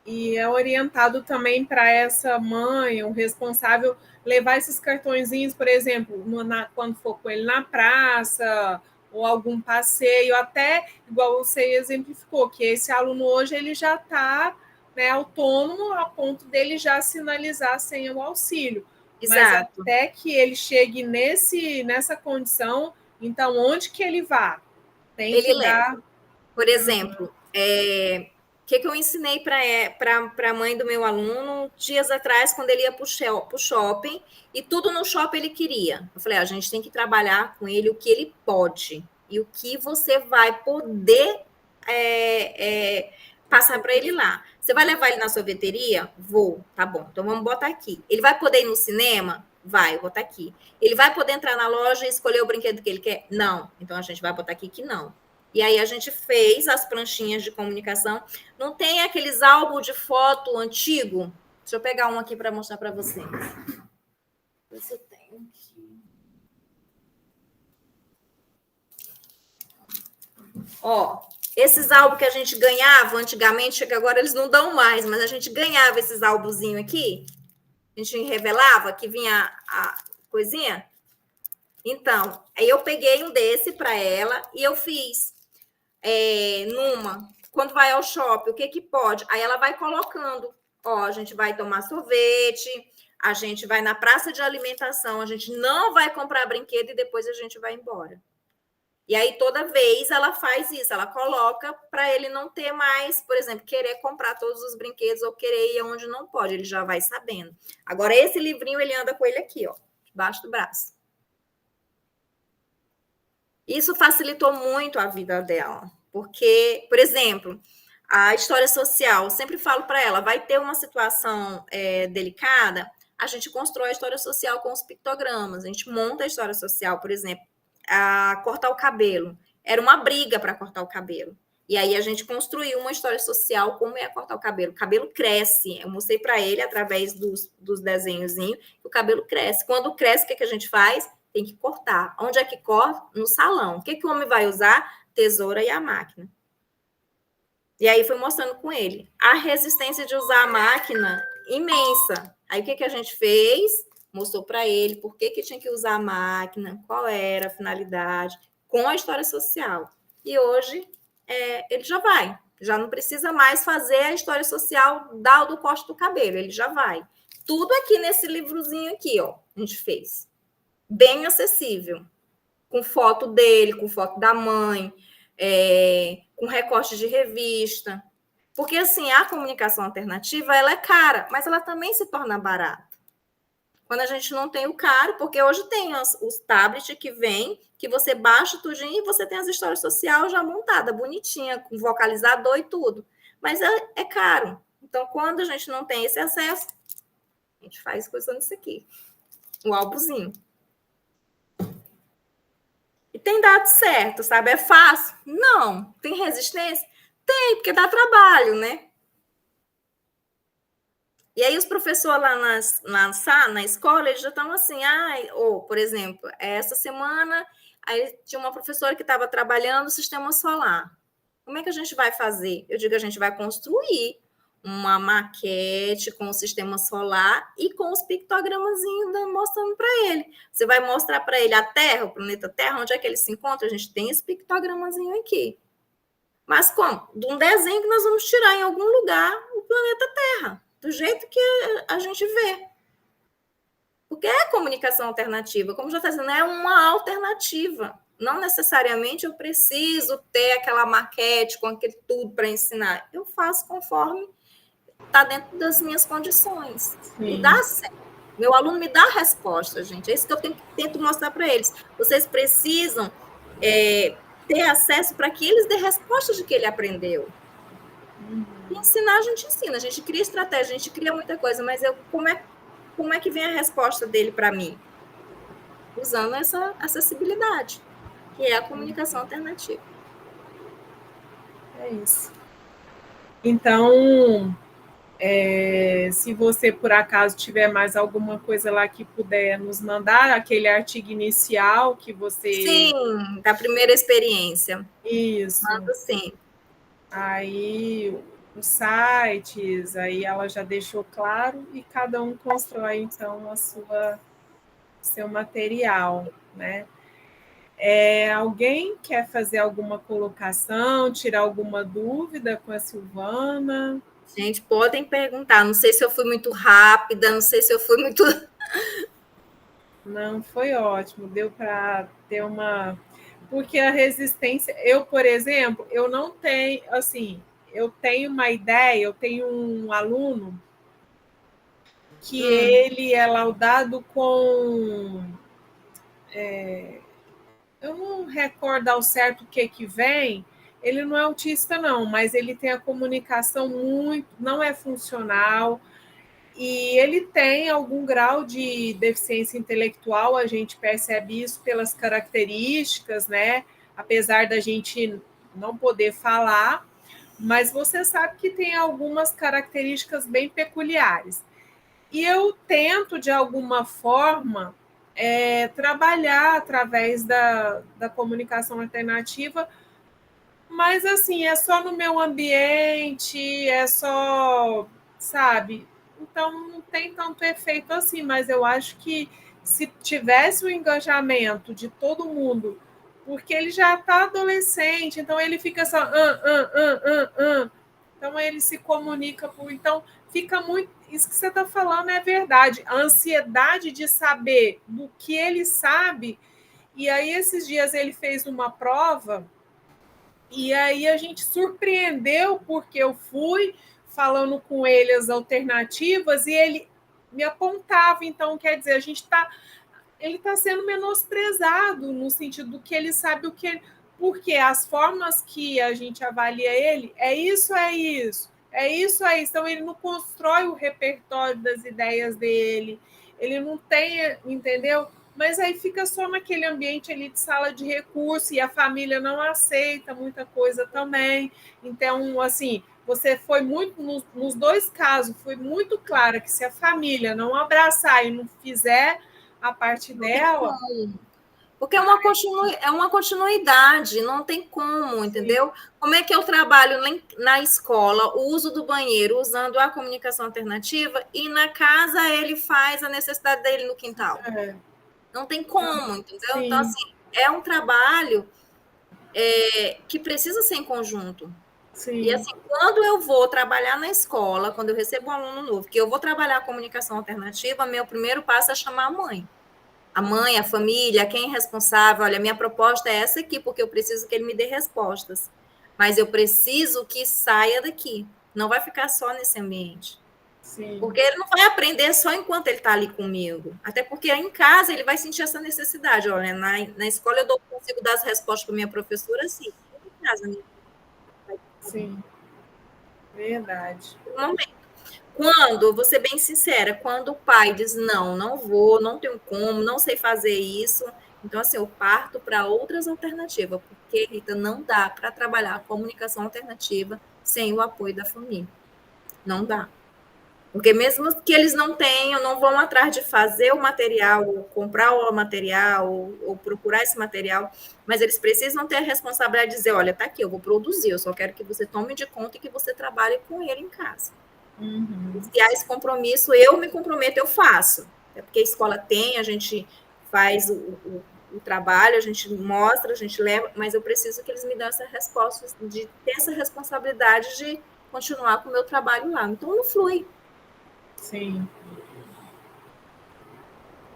E é orientado também para essa mãe, o responsável, levar esses cartõezinhos, por exemplo, quando for com ele na praça, ou algum passeio, até, igual você exemplificou, que esse aluno hoje ele já está, né, autônomo, a ponto dele já sinalizar sem o auxílio. Exato. Mas até que ele chegue nessa condição, então, onde que ele vá? Tem ele que leva. dar... Por exemplo, o que eu ensinei para a mãe do meu aluno dias atrás, quando ele ia para o shopping, e tudo no shopping ele queria. Eu falei, a gente tem que trabalhar com ele o que ele pode, e o que você vai poder passar para ele lá. Você vai levar ele na sorveteria? Vou, tá bom, então vamos botar aqui. Ele vai poder ir no cinema? Vai, eu vou botar aqui. Ele vai poder entrar na loja e escolher o brinquedo que ele quer? Não, então a gente vai botar aqui que não. E aí a gente fez as pranchinhas de comunicação. Não tem aqueles álbuns de foto antigo? Deixa eu pegar um aqui para mostrar para vocês. Deixa eu tenho aqui. Ó, esses álbuns que a gente ganhava antigamente, que agora eles não dão mais, mas a gente ganhava esses álbumzinhos aqui. A gente revelava que vinha a coisinha. Então, aí eu peguei um desse para ela e eu fiz quando vai ao shopping, o que que pode? Aí ela vai colocando, ó, a gente vai tomar sorvete, a gente vai na praça de alimentação, a gente não vai comprar brinquedo e depois a gente vai embora. E aí toda vez ela faz isso, ela coloca para ele não ter mais, por exemplo, querer comprar todos os brinquedos ou querer ir onde não pode, ele já vai sabendo. Agora esse livrinho ele anda com ele aqui, ó, debaixo do braço. Isso facilitou muito a vida dela, porque, por exemplo, a história social, eu sempre falo para ela, vai ter uma situação delicada, a gente constrói a história social com os pictogramas, a gente monta a história social, por exemplo, a cortar o cabelo. Era uma briga para cortar o cabelo. E aí a gente construiu uma história social, como é cortar o cabelo. O cabelo cresce. Eu mostrei para ele, através dos desenhozinhos, que o cabelo cresce. Quando cresce, o que a gente faz? Tem que cortar. Onde é que corta? No salão. O que o homem vai usar? Tesoura e a máquina. E aí foi mostrando com ele. A resistência de usar a máquina, imensa. Aí o que a gente fez? Mostrou para ele por que tinha que usar a máquina, qual era a finalidade, com a história social. E hoje ele já não precisa mais fazer a história social do corte do cabelo, ele já vai. Tudo aqui nesse livrozinho aqui, ó, a gente fez. Bem acessível, com foto dele, com foto da mãe, com recorte de revista. Porque, assim, a comunicação alternativa, ela é cara, mas ela também se torna barata. Quando a gente não tem o caro, porque hoje tem os tablets que vem, que você baixa tudinho e você tem as histórias sociais já montada, bonitinha, com vocalizador e tudo. Mas é caro. Então, quando a gente não tem esse acesso, a gente faz coisa nisso aqui. O álbumzinho. E tem dado certo, sabe? É fácil? Não. Tem resistência? Tem, porque dá trabalho, né? E aí os professores lá na escola, eles já estão assim, por exemplo, essa semana aí tinha uma professora que estava trabalhando o sistema solar. Como é que a gente vai fazer? Eu digo, a gente vai construir uma maquete com o sistema solar e com os pictogramazinhos mostrando para ele. Você vai mostrar para ele a Terra, o planeta Terra, onde é que ele se encontra? A gente tem esse pictogramazinho aqui. Mas como? De um desenho que nós vamos tirar em algum lugar o planeta Terra, do jeito que a gente vê. Porque é comunicação alternativa, como já está dizendo, é uma alternativa. não necessariamente eu preciso ter aquela maquete com aquele tudo para ensinar. Eu faço conforme está dentro das minhas condições. Sim. E dá certo. Meu aluno me dá a resposta, gente. É isso que eu tento mostrar para eles. Vocês precisam ter acesso para que eles dêem resposta de que ele aprendeu. E ensinar, a gente cria estratégia, a gente cria muita coisa, mas como é que vem a resposta dele para mim? Usando essa acessibilidade, que é a comunicação alternativa. É isso. Então, se você, por acaso, tiver mais alguma coisa lá que puder nos mandar, aquele artigo inicial que você... Sim, da primeira experiência. Isso. Mando sim. Aí, os sites, aí ela já deixou claro e cada um constrói, então, seu material, né? Alguém quer fazer alguma colocação, tirar alguma dúvida com a Silvana? Gente, podem perguntar. Não sei se eu fui muito rápida, não sei se eu fui muito... Não, foi ótimo. Deu para ter uma... Porque a resistência... Eu, por exemplo, eu não tenho... Assim, eu tenho uma ideia, eu tenho um aluno que ele é laudado com... eu não recordo ao certo o que vem. Ele não é autista, não, mas ele tem a comunicação muito... Não é funcional. E ele tem algum grau de deficiência intelectual, a gente percebe isso pelas características, né? Apesar da gente não poder falar, mas você sabe que tem algumas características bem peculiares. E eu tento, de alguma forma, trabalhar através da comunicação alternativa, mas, assim, é só no meu ambiente, é só, sabe? Então, não tem tanto efeito assim, mas eu acho que se tivesse o engajamento de todo mundo, porque ele já está adolescente, então ele fica só... Então, ele se comunica por... Então, fica muito... Isso que você está falando é verdade. A ansiedade de saber do que ele sabe. E aí, esses dias, ele fez uma prova... E aí a gente surpreendeu, porque eu fui falando com ele as alternativas e ele me apontava. Então, quer dizer, ele está sendo menosprezado no sentido do que ele sabe o que... Porque as formas que a gente avalia ele, é isso, é isso, é isso, é isso. Então, ele não constrói o repertório das ideias dele, ele não tem, entendeu? Mas aí fica só naquele ambiente ali de sala de recurso e a família não aceita muita coisa também. Então, assim, você foi muito, nos dois casos, foi muito clara que se a família não abraçar e não fizer a parte dela... Porque é uma continuidade, não tem como, entendeu? Como é que eu trabalho na escola o uso do banheiro usando a comunicação alternativa e na casa ele faz a necessidade dele no quintal? Não tem como, entendeu? Sim. Então, assim, é um trabalho que precisa ser em conjunto. Sim. E, assim, quando eu vou trabalhar na escola, quando eu recebo um aluno novo, que eu vou trabalhar a comunicação alternativa, meu primeiro passo é chamar a mãe. A mãe, a família, quem é responsável, olha, minha proposta é essa aqui, porque eu preciso que ele me dê respostas. Mas eu preciso que saia daqui. Não vai ficar só nesse ambiente. Sim. Porque ele não vai aprender só enquanto ele está ali comigo. Até porque em casa ele vai sentir essa necessidade. Olha, na escola eu consigo dar as respostas para minha professora, sim. Em casa, né? Sim. Verdade. Um momento. Quando, vou ser bem sincera, quando o pai diz, não vou, não tenho como, não sei fazer isso, então, assim, eu parto para outras alternativas, porque, Rita, não dá para trabalhar a comunicação alternativa sem o apoio da família. Não dá. Porque mesmo que eles não tenham, não vão atrás de fazer o material, ou comprar o material, ou procurar esse material, mas eles precisam ter a responsabilidade de dizer, olha, tá aqui, eu vou produzir, eu só quero que você tome de conta e que você trabalhe com ele em casa. Uhum. Se há esse compromisso, eu me comprometo, eu faço. É porque a escola tem, a gente faz o trabalho, a gente mostra, a gente leva, mas eu preciso que eles me dêem essa resposta, de ter essa responsabilidade de continuar com o meu trabalho lá. Então, não flui. Sim.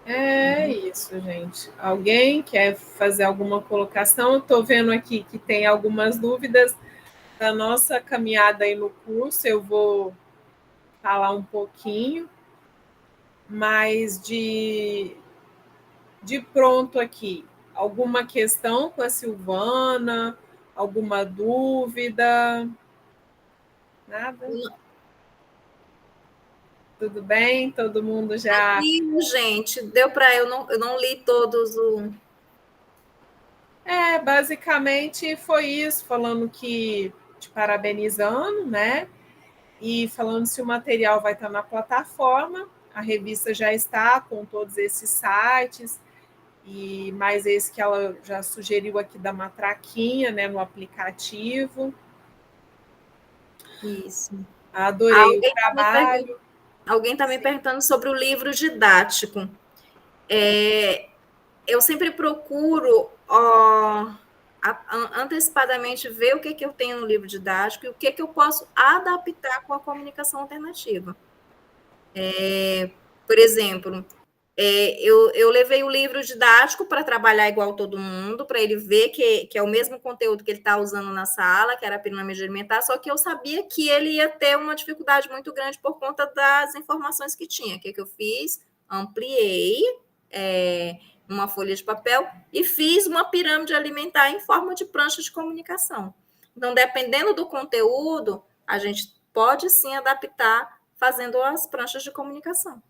É isso, gente. Alguém quer fazer alguma colocação? Estou vendo aqui que tem algumas dúvidas da nossa caminhada aí no curso. Eu vou falar um pouquinho, mas de pronto aqui, alguma questão com a Silvana? Alguma dúvida? Nada? Tudo bem? Todo mundo já. Tranquilo, gente. Deu para eu não li todos o. Basicamente foi isso, falando que te parabenizando, né? E falando se o material vai estar na plataforma. A revista já está com todos esses sites, e mais esse que ela já sugeriu aqui da matraquinha, né, no aplicativo. Isso. Adorei o trabalho. Alguém está me perguntando sobre o livro didático. Eu sempre procuro antecipadamente ver o que eu tenho no livro didático e o que eu posso adaptar com a comunicação alternativa. Por exemplo, eu levei o livro didático para trabalhar igual todo mundo, para ele ver que é o mesmo conteúdo que ele está usando na sala, que era a pirâmide alimentar, só que eu sabia que ele ia ter uma dificuldade muito grande por conta das informações que tinha. O que eu fiz? Ampliei uma folha de papel e fiz uma pirâmide alimentar em forma de prancha de comunicação. Então, dependendo do conteúdo, a gente pode sim adaptar fazendo as pranchas de comunicação.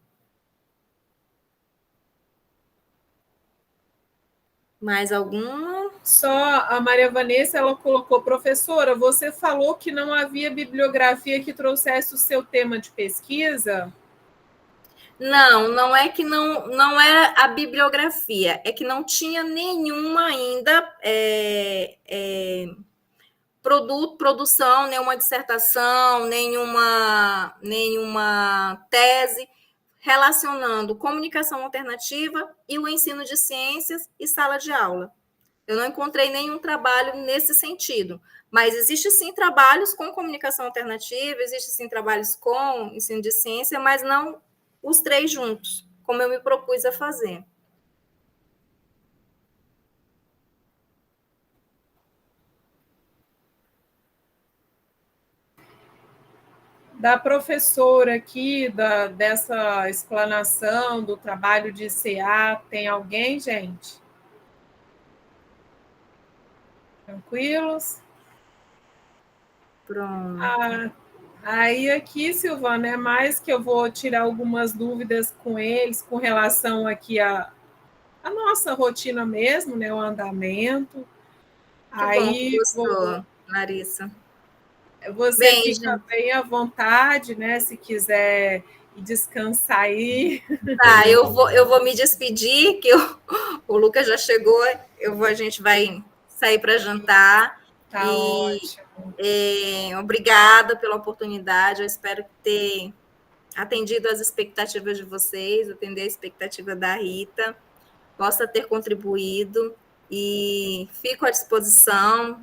Mais alguma? Só a Maria Vanessa, ela colocou, professora, você falou que não havia bibliografia que trouxesse o seu tema de pesquisa? Não é que não era a bibliografia, é que não tinha nenhuma ainda produção, nenhuma dissertação, nenhuma tese relacionando comunicação alternativa e o ensino de ciências e sala de aula. Eu não encontrei nenhum trabalho nesse sentido, mas existe sim trabalhos com comunicação alternativa, existe sim trabalhos com ensino de ciência, mas não os três juntos, como eu me propus a fazer. Da professora aqui, dessa explanação do trabalho de CA, tem alguém, gente? Tranquilos? Pronto. Aí aqui, Silvana, é mais que eu vou tirar algumas dúvidas com eles com relação aqui à nossa rotina mesmo, né, o andamento. Que bom que Aí gostou, Larissa. você Bem, fica gente, bem à vontade, né, se quiser ir descansar aí. tá, eu vou me despedir, que o Lucas já chegou, a gente vai sair para jantar. Tá E ótimo. obrigada pela oportunidade. Eu espero ter atendido as expectativas de vocês, atender a expectativa da Rita, possa ter contribuído e fico à disposição.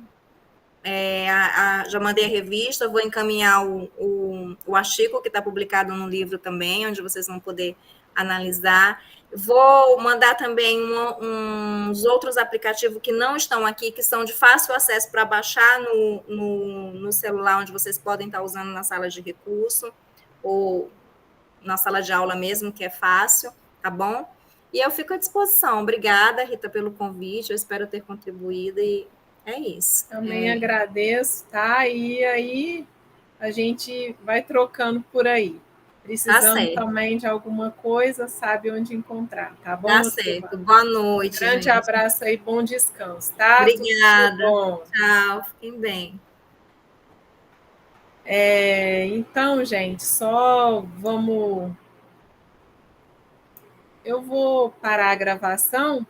Já mandei a revista, vou encaminhar o artigo que está publicado no livro também, onde vocês vão poder analisar. Vou mandar também uns outros aplicativos que não estão aqui, que são de fácil acesso para baixar no celular, onde vocês podem estar usando na sala de recurso, ou na sala de aula mesmo, que é fácil, tá bom? E eu fico à disposição. Obrigada, Rita, pelo convite. Eu espero ter contribuído e é isso. Também agradeço, tá? E aí a gente vai trocando por aí. Precisando também de alguma coisa, sabe onde encontrar, tá bom? Tá certo. Boa noite, grande gente. Abraço aí, bom descanso, tá? Obrigada. Tudo bom. Tchau, fiquem bem. Então, gente, só vamos. Eu vou parar a gravação